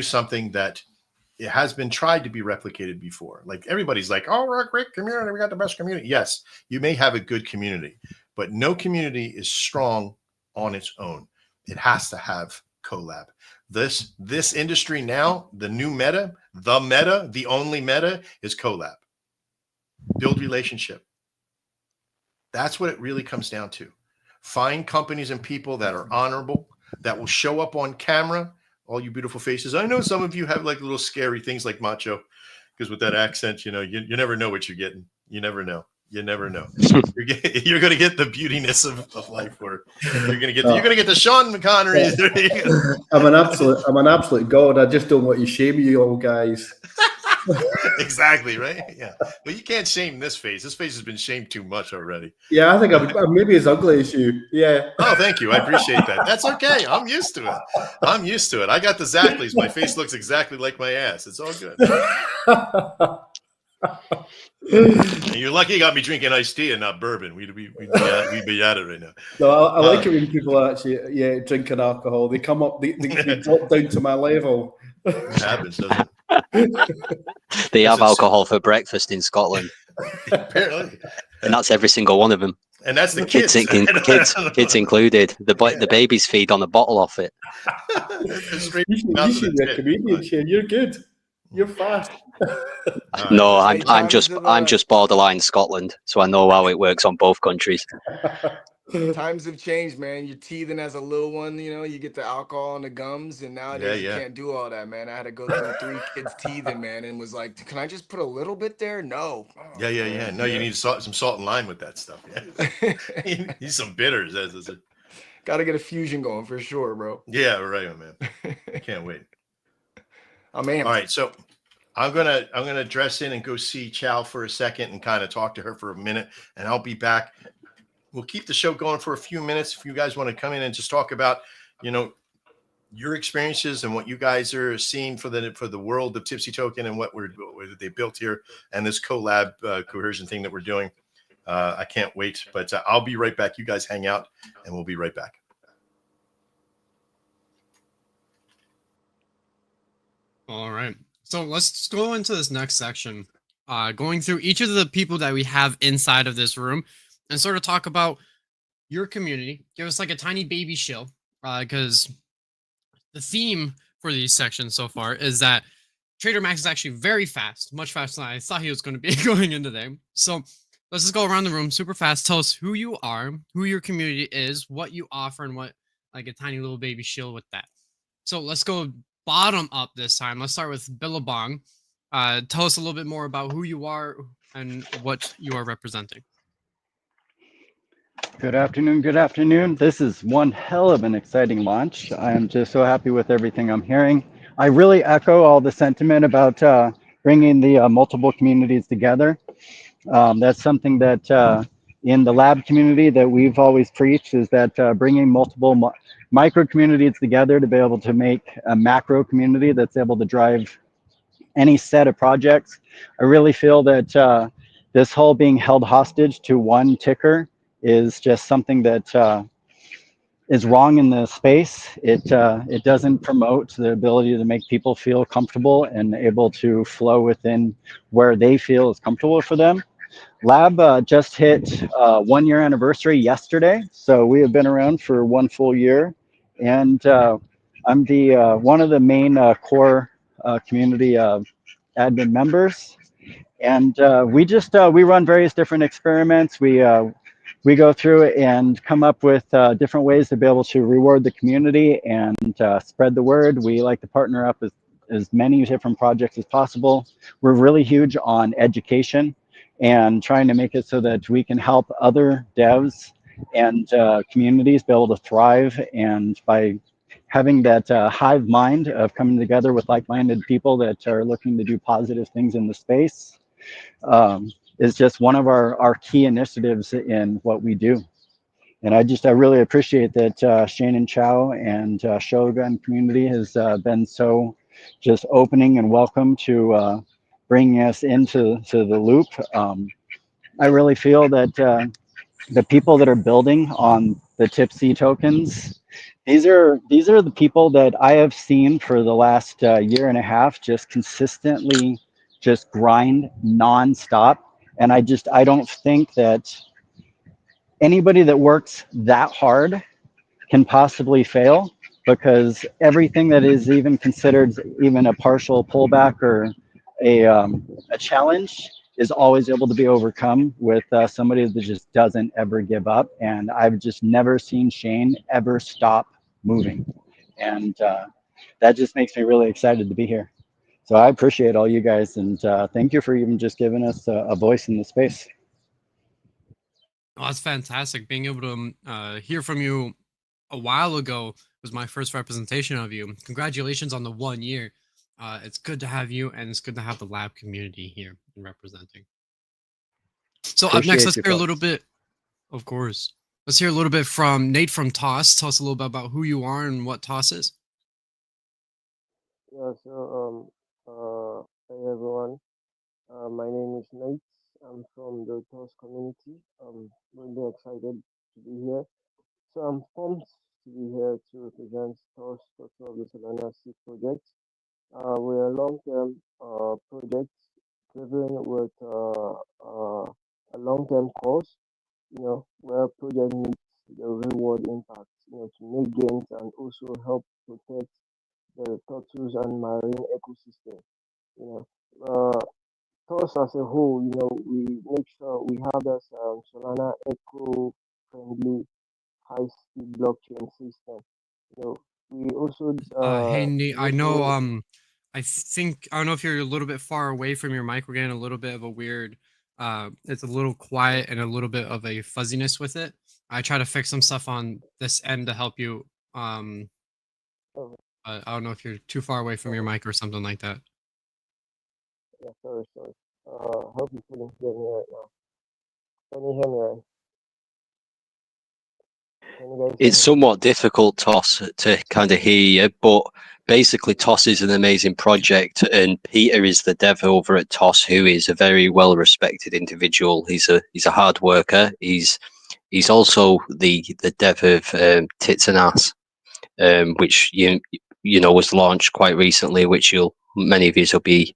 something that it has been tried to be replicated before. Like, everybody's like, oh, we're a great community. We got the best community. Yes, you may have a good community, but no community is strong on its own. It has to have collab. This industry now, the new meta, the only meta is collab. Build relationship. That's what it really comes down to. Find companies and people that are honorable, that will show up on camera. All you beautiful faces. I know some of you have like little scary things like Macho, because with that accent, you know, you never know what you're getting. You never know. You're going to get the beautiness of life, or you're going to get the Sean McConnery. I'm an absolute god. I just don't want to shame you all guys. Exactly, right? Yeah. But you can't shame this face. This face has been shamed too much already. Yeah, I think I'm maybe as ugly as you. Yeah. Oh, thank you. I appreciate that. That's okay. I'm used to it. I got the Zackleys. My face looks exactly like my ass. It's all good. And you're lucky you got me drinking iced tea and not bourbon. We'd be at it right now. No, I like it when people are actually drinking alcohol. They come up, they drop down to my level. It happens, doesn't it? They have alcohol for breakfast in Scotland. Apparently. And that's every single one of them. And that's the kids. Kids included. The babies feed on a bottle off it. You should be a comedian, Shane. You're good. You're fast. No, I'm just borderline Scotland, so I know how it works on both countries. Times have changed, man. You're teething as a little one, you know, you get the alcohol and the gums, and nowadays you can't do all that, man. I had to go through 3 kids teething, man, and was like, can I just put a little bit there? No. Yeah. No, you need some salt and lime with that stuff. Yeah. You need some bitters. Got to get a fusion going for sure, bro. Yeah, right, man. Can't wait. I'm amped. All right, so I'm gonna dress in and go see Chow for a second and kind of talk to her for a minute, and I'll be back. We'll keep the show going for a few minutes. If you guys want to come in and just talk about, your experiences and what you guys are seeing for the world of TIPSY Token and what they built here and this collab coercion thing that we're doing. I can't wait, but I'll be right back. You guys hang out, and we'll be right back. All right. So let's go into this next section, going through each of the people that we have inside of this room and sort of talk about your community. Give us like a tiny baby shill, because the theme for these sections so far is that Trader Max is actually very fast, much faster than I thought he was going to be going into there. So let's just go around the room super fast. Tell us who you are, who your community is, what you offer, and what like a tiny little baby shill with that. So let's go bottom up this time. Let's start with Billabong. Tell us a little bit more about who you are and what you are representing. Good afternoon. Good afternoon. This is one hell of an exciting launch. I am just so happy with everything I'm hearing. I really echo all the sentiment about bringing the multiple communities together. That's something that in the lab community that we've always preached, is that bringing multiple micro communities together to be able to make a macro community that's able to drive any set of projects. I really feel that this whole being held hostage to one ticker is just something that is wrong in the space. It doesn't promote the ability to make people feel comfortable and able to flow within where they feel is comfortable for them. Lab just hit 1 year anniversary yesterday, so we have been around for 1 full year, and I'm the one of the main core community admin members, and we run various different experiments. We go through and come up with different ways to be able to reward the community and spread the word. We like to partner up with as many different projects as possible. We're really huge on education and trying to make it so that we can help other devs and communities be able to thrive. And by having that hive mind of coming together with like-minded people that are looking to do positive things in the space, is just one of our key initiatives in what we do. And I really appreciate that Shane and Chow and Shogun community has been so just opening and welcome to bringing us into the loop. I really feel that the people that are building on the TIPSY tokens, these are the people that I have seen for the last year and a half just consistently just grind nonstop. And I don't think that anybody that works that hard can possibly fail, because everything that is even considered even a partial pullback or a challenge is always able to be overcome with somebody that just doesn't ever give up. And I've just never seen Shane ever stop moving. And that just makes me really excited to be here. So I appreciate all you guys, and thank you for even just giving us a voice in the space. Oh, that's fantastic. Being able to hear from you a while ago was my first representation of you. Congratulations on the 1 year. It's good to have you, and it's good to have the lab community here and representing. So up next, let's hear a little bit, of course. Let's hear a little bit from Nate from Toss. Tell us a little bit about who you are and what Toss is. Yeah, so hey everyone. My name is Nate. I'm from the TOS community. I'm really excited to be here. So I'm pumped to be here to represent TOS, Structure of the Solana Seed project. We're a long-term project driven with a long-term cause, where project needs the reward impact, to make gains and also help protect the turtles and marine ecosystem. TOS as a whole, we make sure we have this Solana eco-friendly high-speed blockchain system. We also Hey Nate, I know also I don't know if you're a little bit far away from your mic. We're getting a little bit of a weird it's a little quiet and a little bit of a fuzziness with it. I try to fix some stuff on this end to help you. Oh, I don't know if you're too far away from your mic or something like that. yeah, sorry. Hope you couldn't hear me right now. Can you hear me right? Can you guys hear It's me? somewhat difficult, Toss, to kind of hear you, but basically Toss is an amazing project, and Peter is the dev over at Toss, who is a very well respected individual. He's a hard worker. He's also the dev of Tits and Ass, which you know was launched quite recently, which many of you will be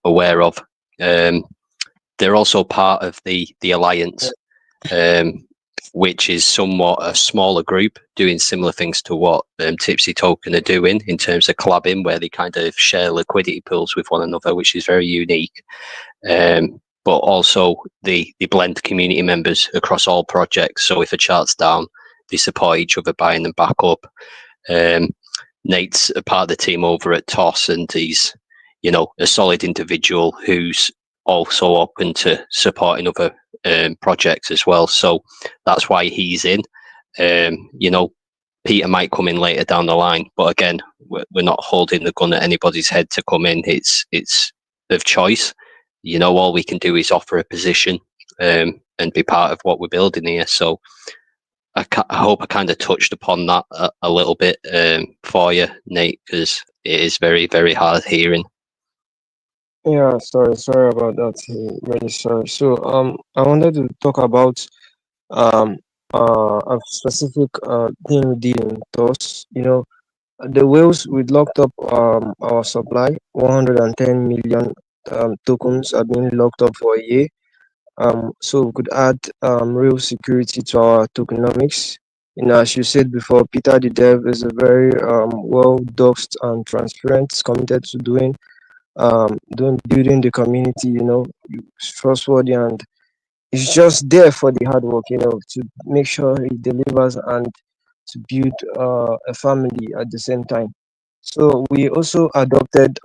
aware of. They're also part of the Alliance, which is somewhat a smaller group doing similar things to what Tipsy Token are doing in terms of collabing, where they kind of share liquidity pools with one another, which is very unique. But also they blend community members across all projects. So if a chart's down, they support each other, buying them back up. Nate's a part of the team over at Toss, and he's, you know, a solid individual who's also open to supporting other projects as well. So that's why he's in. You know, Peter might come in later down the line, but again, we're not holding the gun at anybody's head to come in. It's of choice. You know, all we can do is offer a position and be part of what we're building here. So I hope I kind of touched upon that a little bit for you, Nate, because it is very, very hard hearing. Yeah, sorry about that. Really sorry. So I wanted to talk about a specific thing we did in TOS. You know, the whales we locked up our supply. 110 million tokens are being locked up for a year. So we could add real security to our tokenomics. You know, as you said before, Peter the Dev is a very well doxed and transparent, committed to doing building the community. You know, trustworthy, and it's just there for the hard work. You know, to make sure he delivers and to build a family at the same time. So we also have adopted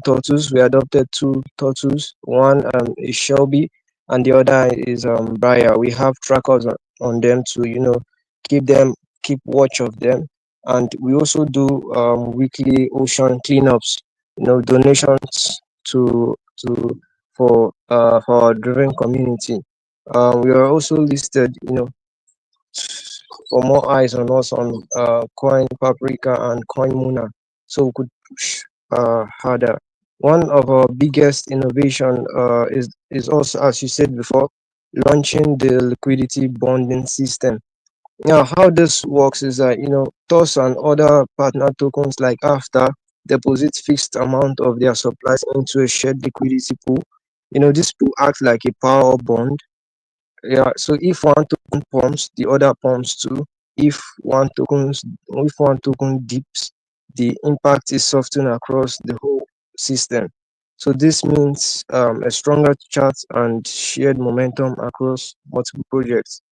turtles. We adopted two turtles. One is Shelby, and the other is Briar. We have trackers on them to, you know, keep watch of them, and we also do weekly ocean cleanups. You know, donations to for our driven community. We are also listed, you know, for more eyes on us on Coin Paprika and Coin Muna, so we could push harder. One of our biggest innovation is also, as you said before, launching the liquidity bonding system. Now, how this works is that, you know, TOS and other partner tokens like After deposit fixed amount of their supplies into a shared liquidity pool. You know, this pool acts like a power bond. Yeah, so if one token pumps, the other pumps too. If one token dips, the impact is softened across the whole system. So this means a stronger chart and shared momentum across multiple projects.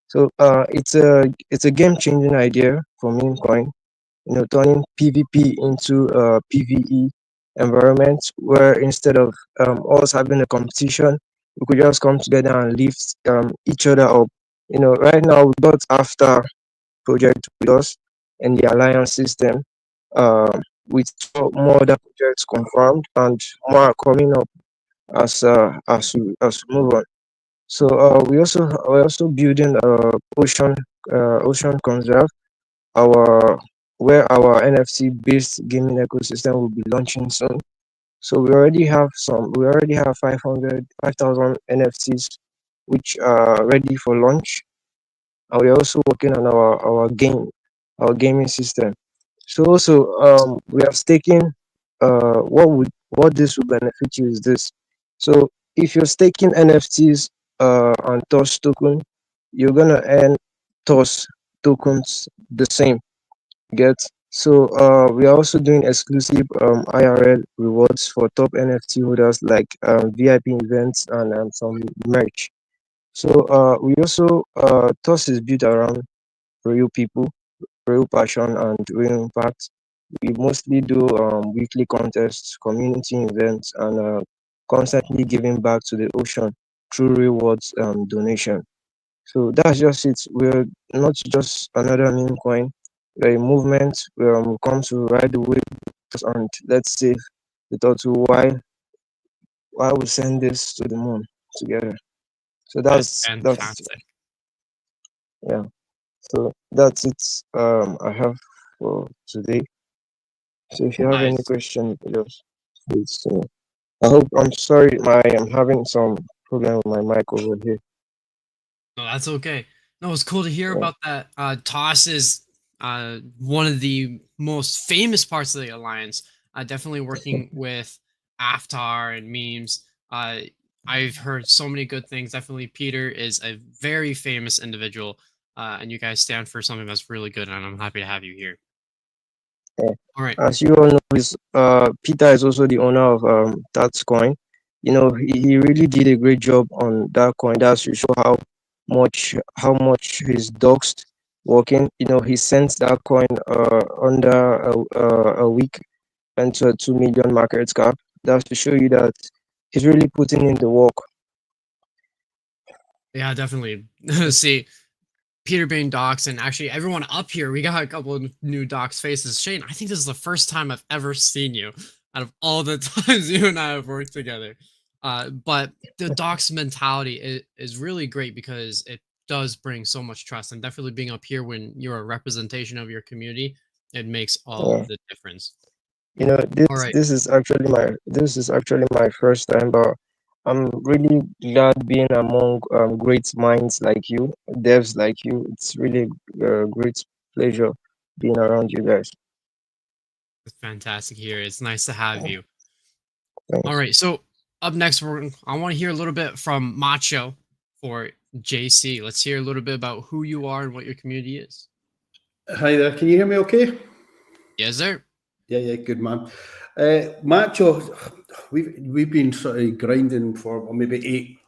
So it's a game changing idea for meme coin. You know, turning PvP into a PvE environment where instead of us having a competition, we could just come together and lift each other up. You know, right now we got After project with us in the alliance system, with more other projects confirmed and more are coming up as we move on. So we're also building ocean conserve, our where our NFT based gaming ecosystem will be launching soon. So we already have 5,000 NFTs which are ready for launch, and we're also working on our gaming system. So also we are staking. What this will benefit you is this. So if you're staking NFTs on TOS token, you're gonna earn TOS tokens the same. Get so we are also doing exclusive IRL rewards for top NFT holders like VIP events and some merch. So we also TOS is built around real people, real passion, and real impact. We mostly do weekly contests, community events, and constantly giving back to the ocean through rewards donation. So that's just it. We're not just another meme coin. We're a movement where we come to ride the wave and let's save the turtle while we send this to the moon together. So That's that's fantastic. yeah. So that's it. I have for today. So if you have any Nice. question, just please. I'm sorry, I'm having some problem with my mic over here. No, that's okay. No, it's cool to hear Yeah. about that. Toss is one of the most famous parts of the alliance. Definitely working with Aftar and memes. I've heard so many good things. Definitely, Peter is a very famous individual, and you guys stand for something that's really good. And I'm happy to have you here. Yeah. All right. As you all know, Peter is also the owner of that coin. You know, he really did a great job on that coin. That's to show how much his doxed working. You know, he sent that coin under a week into a 2 million market cap. That's to show you that he's really putting in the work. Yeah, definitely. See, Peter being docs, and actually everyone up here, we got a couple of new docs faces. Shane, I think this is the first time I've ever seen you out of all the times you and I have worked together. But the docs mentality is really great because it does bring so much trust, and definitely being up here when you're a representation of your community, it makes all Yeah. the difference. You know, All right. this is actually my first time, but I'm really glad being among great minds like you, devs like you. It's really a great pleasure being around you guys. It's fantastic here. It's nice to have you. Thanks. All right. So up next, I want to hear a little bit from Macho for JC. Let's hear a little bit about who you are and what your community is. Hi there. Can you hear me okay? Yes, sir. Yeah, good man. Macho, we've been sort of grinding for maybe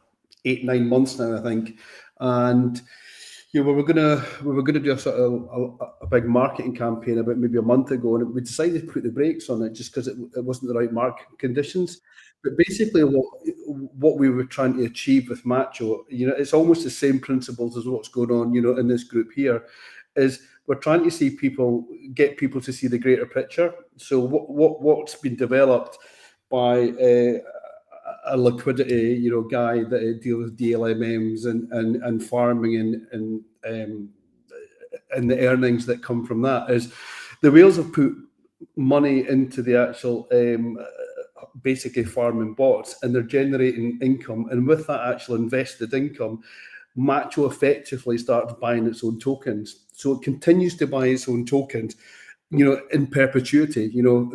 9 months now, I think, and we were gonna do a sort of a big marketing campaign about maybe a month ago, and we decided to put the brakes on it just because it wasn't the right market conditions. But basically, what we were trying to achieve with Macho, it's almost the same principles as what's going on, in this group here, is we're trying to get people to see the greater picture. So what's been developed by a liquidity, guy that deals with DLMMs and farming and the earnings that come from that is the whales have put money into the actual basically farming bots, and they're generating income. And with that actual invested income, Macho effectively starts buying its own tokens. So it continues to buy its own tokens, in perpetuity,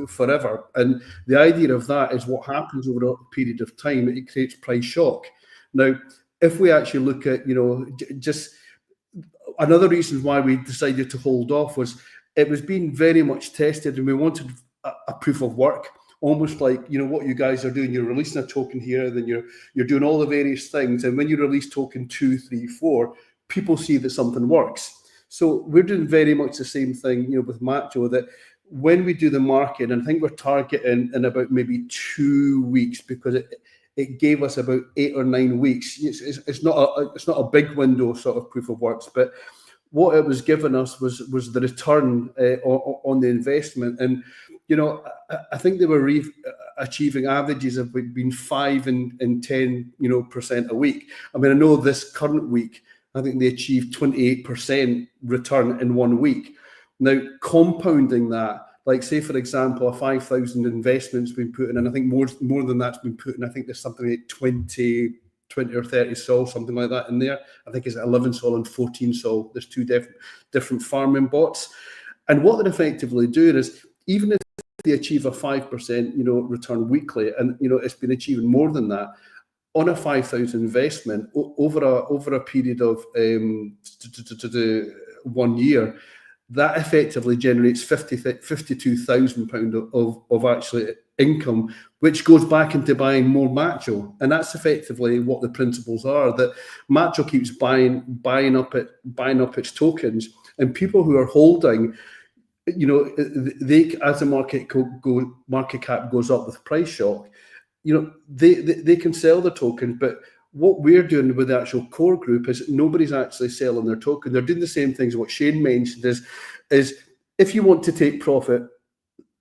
forever. And the idea of that is what happens over a period of time. It creates price shock. Now, if we actually look at, just another reason why we decided to hold off was it was being very much tested, and we wanted a proof of work. Almost like, what you guys are doing, you're releasing a token here, then you're doing all the various things. And when you release token 2, 3, 4, people see that something works. So we're doing very much the same thing, with Macho, that when we do the market, and I think we're targeting in about maybe 2 weeks, because it gave us about 8 or 9 weeks. It's not a big window sort of proof of works, but what it was giving us was the return on the investment. And I think they were achieving averages of between 5 and 10% a week. I mean, I know this current week, I think they achieved 28% return in 1 week. Now, compounding that, like say for example, a 5,000 investment's been put in, and I think more than that's been put in. I think there's something like 20 or 30 sol, something like that in there. I think it's 11 sol and 14 sol. There's two different farming bots. And what they're effectively doing is, even if they achieve a 5%, return weekly, and it's been achieving more than that on a 5,000 investment over a period of 1 year, that effectively generates £52,000 of actually income, which goes back into buying more Macho. And that's effectively what the principles are, that Macho keeps buying up its tokens, and people who are holding, they, as the market cap goes up with price shock, they can sell the tokens, but what we're doing with the actual core group is nobody's actually selling their token. They're doing the same things what Shane mentioned is if you want to take profit,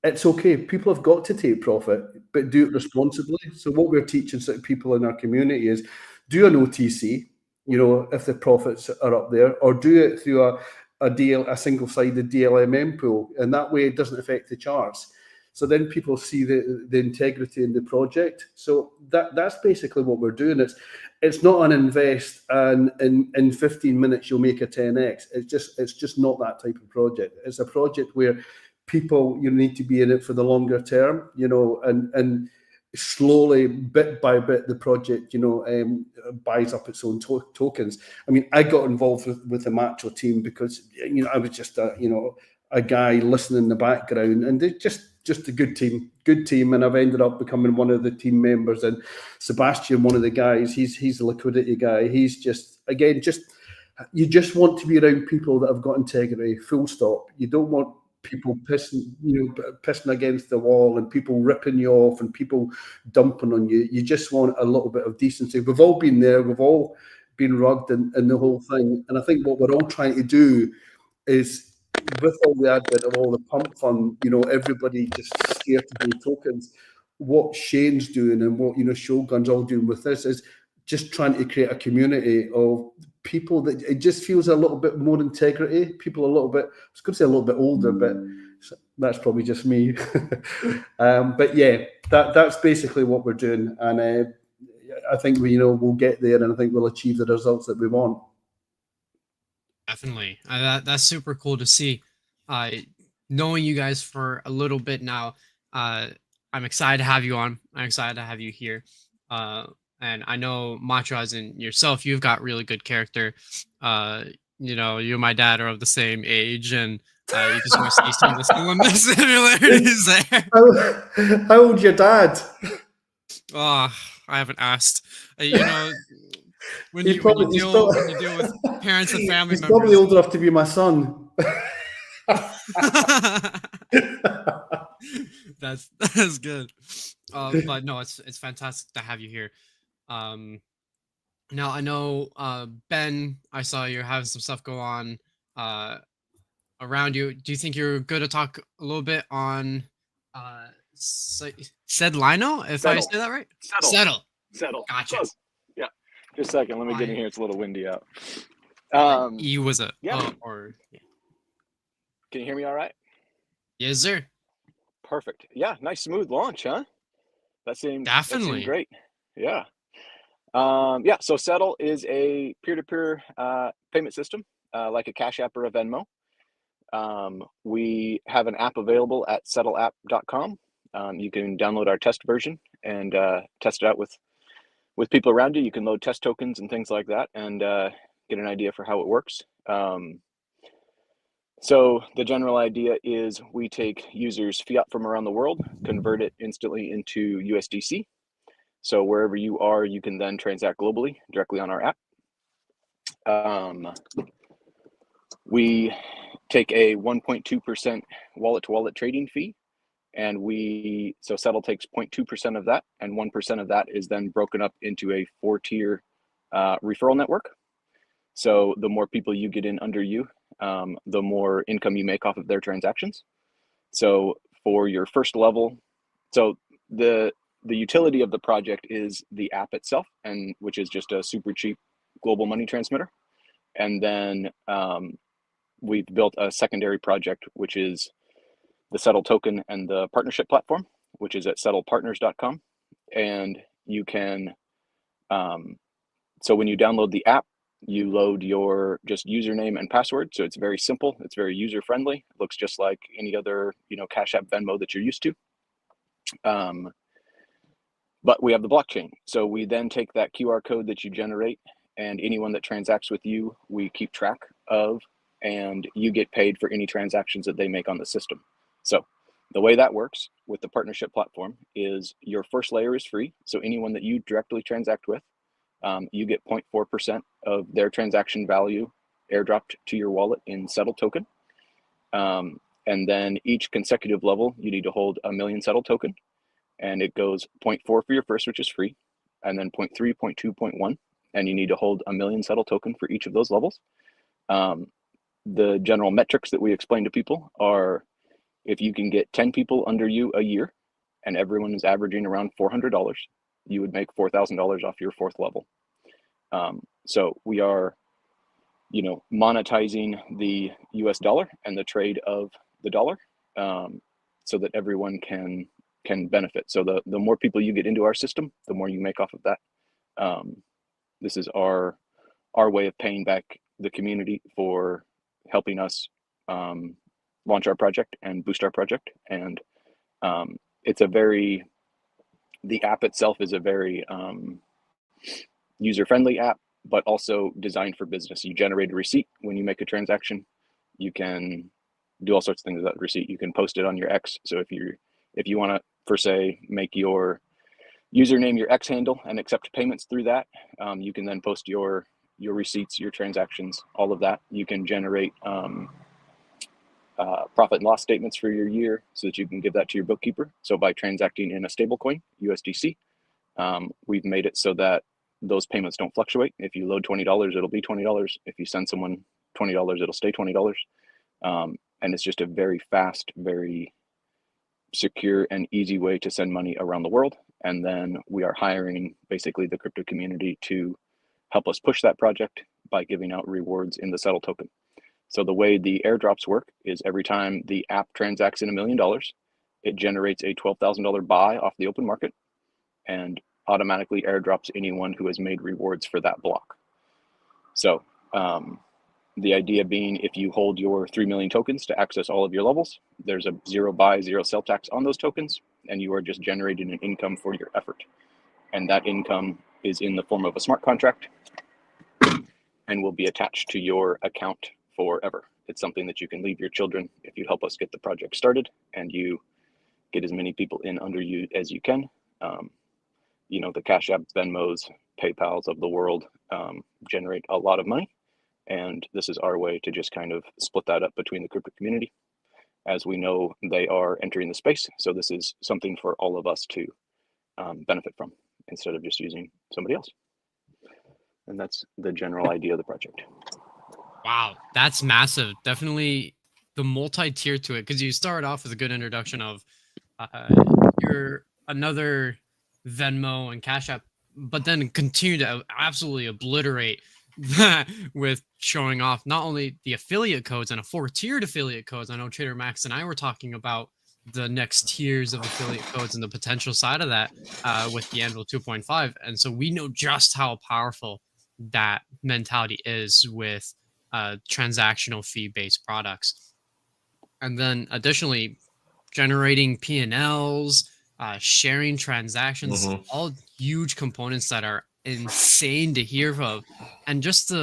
it's okay. People have got to take profit, but do it responsibly. So what we're teaching sort of people in our community is do an OTC, you know, if the profits are up there, or do it through a single-sided DLMM pool, and that way it doesn't affect the charts. So then people see the integrity in the project. So that's basically what we're doing. It's not an invest and in 15 minutes you'll make a 10x. It's just not that type of project. It's a project where people, you need to be in it for the longer term, you know, and slowly, bit by bit, the project, you know, buys up its own tokens. I mean, I got involved with the Macho team because, you know, I was just a guy listening in the background, and they're just a good team, and I've ended up becoming one of the team members. And Sebastian, one of the guys, he's a liquidity guy. He's just, again, you just want to be around people that have got integrity, full stop. You don't want people pissing against the wall and people ripping you off and people dumping on you. You just want a little bit of decency. We've all been there. We've all been rugged in the whole thing. And I think what we're all trying to do is, with all the advent of all the pump fund, you know, everybody just scared to do tokens. What Shane's doing and what, you know, Shogun's all doing with this is just trying to create a community of people that it just feels a little bit more integrity. People a little bit, I was going to say a little bit older, but that's probably just me. But yeah, that's basically what we're doing. And I think we'll get there, and I think we'll achieve the results that we want. Definitely. That's super cool to see. Knowing you guys for a little bit now, I'm excited to have you on. I'm excited to have you here. And I know, Macho, as in yourself, you've got really good character. You know, you and my dad are of the same age, and you just want to see some of the similarities there. How old's your dad? Oh, I haven't asked. You know, when you deal with parents and family members. He's probably old enough to be my son. That's good. But no, it's fantastic to have you here. Now I know, Ben, I saw you're having some stuff go on around you. Do you think you're good to talk a little bit on Sedlino, if I say that right? Settle. Gotcha. Close. Yeah. Just a second. Let me get in here. It's a little windy out. Was it? Yeah. Yeah. Can you hear me all right? Yes, sir. Perfect. Yeah. Nice smooth launch, huh? That seemed great. Yeah. So Settle is a peer-to-peer payment system, like a Cash App or a Venmo. We have an app available at settleapp.com. You can download our test version and test it out with people around you. You can load test tokens and things like that and get an idea for how it works. So the general idea is we take users' fiat from around the world, convert it instantly into USDC. So wherever you are, you can then transact globally directly on our app. We take a 1.2% wallet-to-wallet trading fee, and so Settle takes 0.2% of that, and 1% of that is then broken up into a 4-tier referral network. So the more people you get in under you, the more income you make off of their transactions. So for your first level, so the utility of the project is the app itself, and which is just a super cheap global money transmitter. And then we've built a secondary project, which is the Settle token and the partnership platform, which is at settlepartners.com. And you can, so when you download the app, you load your just username and password. So it's very simple. It's very user friendly. It looks just like any other, Cash App, Venmo that you're used to. But we have the blockchain. So we then take that QR code that you generate, and anyone that transacts with you, we keep track of, and you get paid for any transactions that they make on the system. So the way that works with the partnership platform is your first layer is free. So anyone that you directly transact with, you get 0.4% of their transaction value airdropped to your wallet in Settle token. And then each consecutive level, you need to hold 1 million Settle token. And it goes 0.4 for your first, which is free, and then 0.3, 0.2, 0.1 and you need to hold 1 million settle token for each of those levels. The general metrics that we explain to people are, if you can get 10 people under you a year and everyone is averaging around $400, you would make $4,000 off your 4th level. So we are, monetizing the US dollar and the trade of the dollar, so that everyone can benefit. So the more people you get into our system, the more you make off of that. This is our way of paying back the community for helping us launch our project and boost our project. And the app itself is a very user-friendly app, but also designed for business. You generate a receipt when you make a transaction. You can do all sorts of things with that receipt. You can post it on your X. So if you want to, per se, make your username your X handle and accept payments through that, you can then post your receipts, your transactions, all of that. You can generate profit and loss statements for your year so that you can give that to your bookkeeper. So by transacting in a stablecoin, USDC, we've made it so that those payments don't fluctuate. If you load $20, it'll be $20. If you send someone $20, it'll stay $20. And it's just a very fast, very secure and easy way to send money around the world. And then we are hiring basically the crypto community to help us push that project by giving out rewards in the settle token. So the way the airdrops work is every time the app transacts in $1 million, it generates a $12,000 buy off the open market and automatically airdrops anyone who has made rewards for that block. So the idea being, if you hold your 3 million tokens to access all of your levels, there's a 0 buy, 0 sell tax on those tokens, and you are just generating an income for your effort. And that income is in the form of a smart contract and will be attached to your account forever. It's something that you can leave your children if you help us get the project started and you get as many people in under you as you can. The Cash App, Venmos, PayPals of the world generate a lot of money. And this is our way to just kind of split that up between the crypto community. As we know, they are entering the space. So this is something for all of us to benefit from instead of just using somebody else. And that's the general idea of the project. Wow, that's massive. Definitely the multi-tier to it, because you start off with a good introduction of you're another Venmo and Cash App, but then continue to absolutely obliterate that with showing off not only the affiliate codes and a 4-tiered affiliate codes. I know Trader Max and I were talking about the next tiers of affiliate codes and the potential side of that with the Anvil 2.5. And so we know just how powerful that mentality is with transactional fee-based products. And then additionally, generating P&Ls, sharing transactions, all huge components that are insane to hear of. And just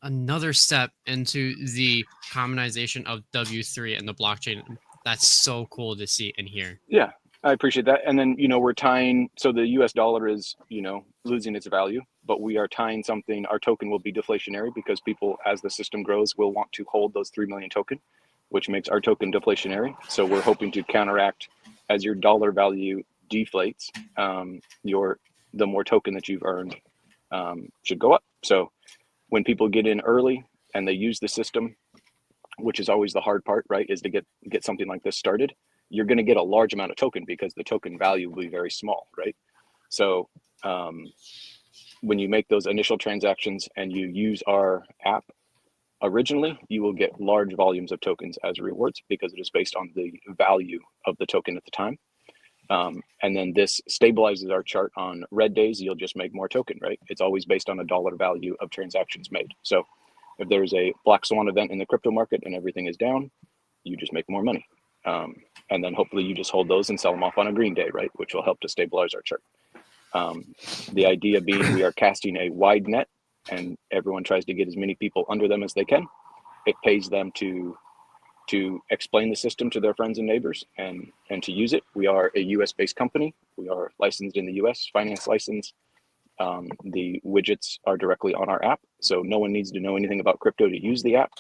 another step into the commonization of W3 and the blockchain. That's so cool to see and hear. Yeah, I appreciate that. And then, we're tying, so the US dollar is, losing its value, but we are tying something, our token will be deflationary because people, as the system grows, will want to hold those 3 million token, which makes our token deflationary. So we're hoping to counteract as your dollar value deflates, the more token that you've earned should go up. So when people get in early and they use the system, which is always the hard part, right, is to get something like this started, you're going to get a large amount of token because the token value will be very small, right? So when you make those initial transactions and you use our app originally, you will get large volumes of tokens as rewards because it is based on the value of the token at the time. And then this stabilizes our chart on red days. You'll just make more token, right? It's always based on a dollar value of transactions made. So if there's a black swan event in the crypto market and everything is down, you just make more money. And then hopefully you just hold those and sell them off on a green day, right? Which will help to stabilize our chart. The idea being we are casting a wide net and everyone tries to get as many people under them as they can. It pays them to explain the system to their friends and neighbors and to use it. We are a US-based company. We are licensed in the US, finance license. The widgets are directly on our app. So no one needs to know anything about crypto to use the app.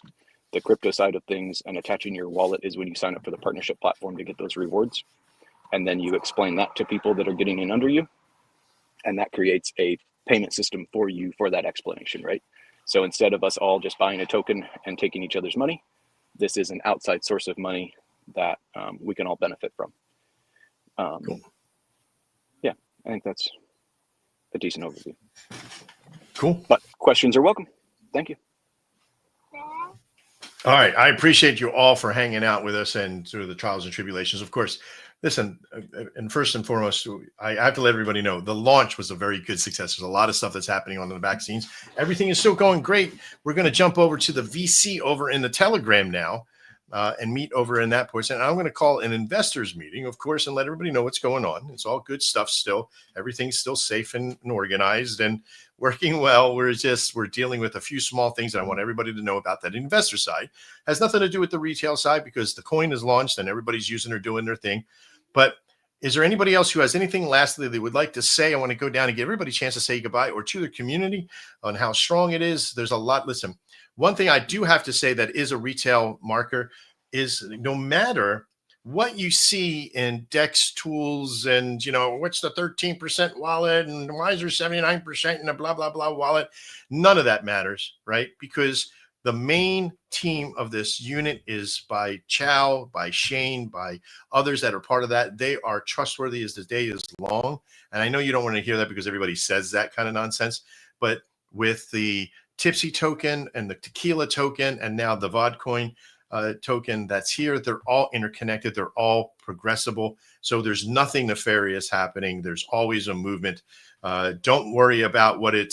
The crypto side of things and attaching your wallet is when you sign up for the partnership platform to get those rewards. And then you explain that to people that are getting in under you. And that creates a payment system for you for that explanation, right? So instead of us all just buying a token and taking each other's money, this is an outside source of money that we can all benefit from. Cool. Yeah, I think that's a decent overview. Cool. But questions are welcome. Thank you. All right. I appreciate you all for hanging out with us and through the trials and tribulations. Of course, listen, and first and foremost, I have to let everybody know the launch was a very good success. There's a lot of stuff that's happening on the vaccines. Everything is still going great. We're going to jump over to the VC over in the Telegram now and meet over in that portion. And I'm going to call an investors meeting, of course, and let everybody know what's going on. It's all good stuff still. Everything's still safe and organized and working well. We're dealing with a few small things that I want everybody to know about. That investor side has nothing to do with the retail side because the coin is launched and everybody's using or doing their thing. But is there anybody else who has anything lastly they would like to say? I want to go down and give everybody a chance to say goodbye or to the community on how strong it is. There's a lot. Listen, one thing I do have to say that is a retail marker is no matter what you see in DEX tools and, what's the 13% wallet and why is there 79% in a blah, blah, blah wallet? None of that matters, right? Because the main team of this unit is by Chow, by Shane, by others that are part of that. They are trustworthy as the day is long. And I know you don't want to hear that because everybody says that kind of nonsense. But with the TIPSY token and the Tequila token and now the VODKOIN token that's here, they're all interconnected. They're all progressible. So there's nothing nefarious happening. There's always a movement. Don't worry about what it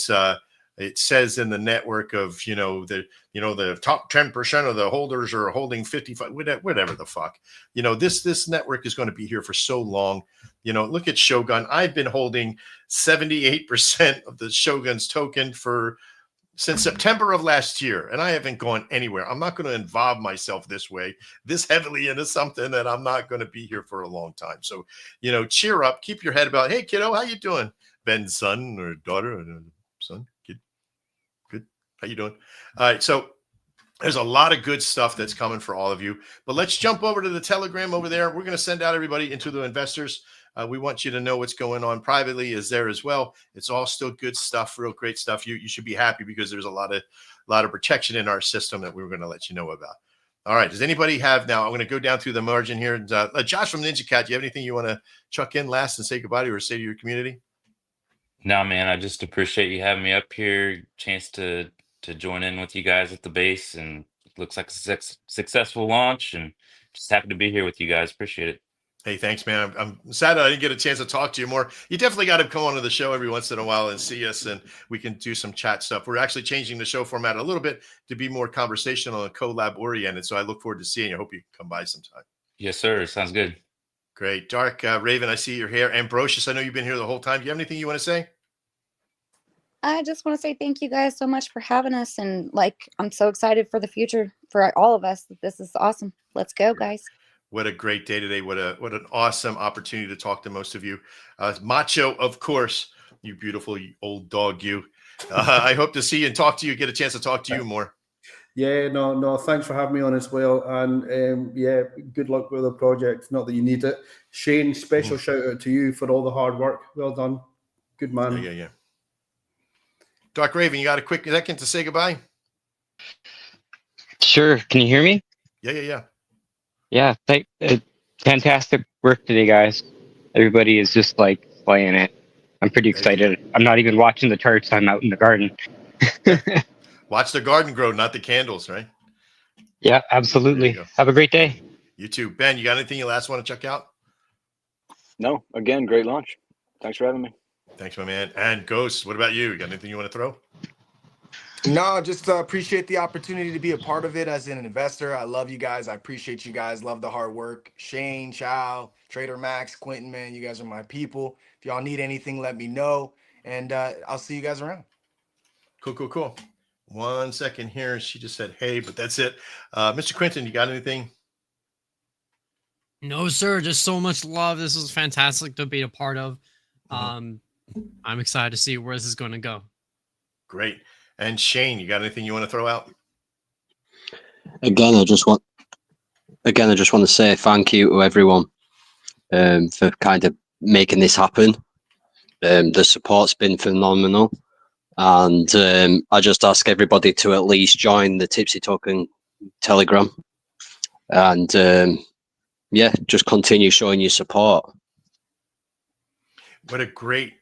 says in the network of, the top 10% of the holders are holding 55, whatever the fuck. This network is going to be here for so long. Look at Shogun. I've been holding 78% of the Shogun's token since September of last year, and I haven't gone anywhere. I'm not going to involve myself this heavily into something that I'm not going to be here for a long time. So, cheer up, keep your head about, hey, kiddo, how you doing? Ben's son or daughter or son, kid, good. How you doing? All right, so there's a lot of good stuff that's coming for all of you, but let's jump over to the Telegram over there. We're going to send out everybody into the investors. We want you to know what's going on privately is there as well. It's all still good stuff, real great stuff. You should be happy because there's a lot of protection in our system that we were going to let you know about. All right. Does anybody have now? I'm going to go down through the margin here. Josh from Ninja Cat, do you have anything you want to chuck in last and say goodbye to or say to your community? No, man, I just appreciate you having me up here. Chance to join in with you guys at the base, and it looks like a successful launch, and just happy to be here with you guys. Appreciate it. Hey, thanks, man. I'm sad I didn't get a chance to talk to you more. You definitely got to come on to the show every once in a while and see us, and we can do some chat stuff. We're actually changing the show format a little bit to be more conversational and collab oriented. So I look forward to seeing you. I hope you come by sometime. Yes, sir. Sounds good. Great. Dark Raven, I see your hair. Ambrosius, I know you've been here the whole time. Do you have anything you want to say? I just want to say thank you guys so much for having us. And I'm so excited for the future for all of us. This is awesome. Let's go, guys. What a great day today. What an awesome opportunity to talk to most of you. Macho, of course, you beautiful old dog, you. I hope to see you and talk to you, get a chance to talk to you more. Yeah, no, thanks for having me on as well. And good luck with the project. Not that you need it. Shane, special shout out to you for all the hard work. Well done. Good man. Yeah. Dark Raven, you got a quick second to say goodbye? Sure. Can you hear me? Yeah. Yeah, fantastic work today, guys. Everybody is just playing it. I'm pretty excited. I'm not even watching the charts. I'm out in the garden. Watch the garden grow, not the candles, right? Yeah, absolutely. Have a great day. You too. Ben, you got anything you last want to check out? No, again, great launch. Thanks for having me. Thanks, my man. And Ghost, what about you? You got anything you want to throw? No, just appreciate the opportunity to be a part of it as an investor. I love you guys. I appreciate you guys. Love the hard work. Shane, Chow, Trader Max, Quentin, man, you guys are my people. If y'all need anything, let me know. And I'll see you guys around. Cool. 1 second here. She just said, hey, but that's it. Mr. Quentin, you got anything? No, sir. Just so much love. This is fantastic to be a part of. I'm excited to see where this is going to go. Great. And Shane, you got anything you want to throw out? Again, I just want to say thank you to everyone for kind of making this happen. The support's been phenomenal. And I just ask everybody to at least join the Tipsy Token Telegram, and yeah, just continue showing your support. What a great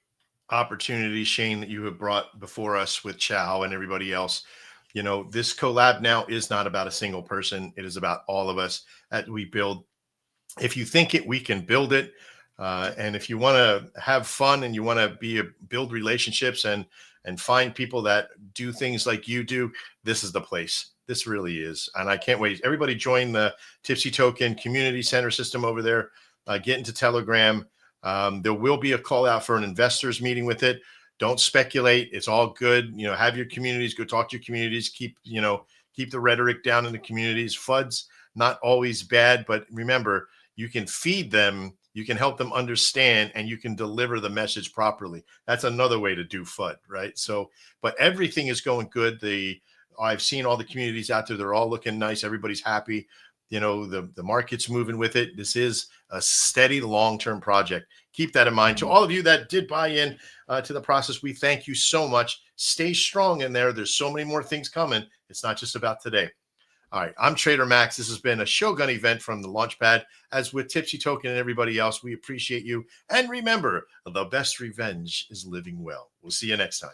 opportunity, Shane, that you have brought before us with Chow and everybody else. You know, this collab now is not about a single person. It is about all of us that we build. If you think it, we can build it. And if you want to have fun and you want to build relationships and find people that do things like you do, this is the place. This really is. And I can't wait. Everybody join the Tipsy Token Community Center system over there. Get into Telegram. There will be a call out for an investors meeting with it. Don't speculate. It's all good. You know, have your communities, go talk to your communities. Keep the rhetoric down in the communities. FUD's not always bad, but remember, you can feed them, you can help them understand, and you can deliver the message properly. That's another way to do FUD, right? So, but everything is going good. I've seen all the communities out there. They're all looking nice. Everybody's happy. You know, the market's moving with it. This is a steady long-term project. Keep that in mind. To all of you that did buy in to the process, we thank you so much. Stay strong in there. There's so many more things coming. It's not just about today. All right, I'm Trader Max. This has been a Shogun event from the Launchpad. As with Tipsy Token and everybody else, we appreciate you. And remember, the best revenge is living well. We'll see you next time.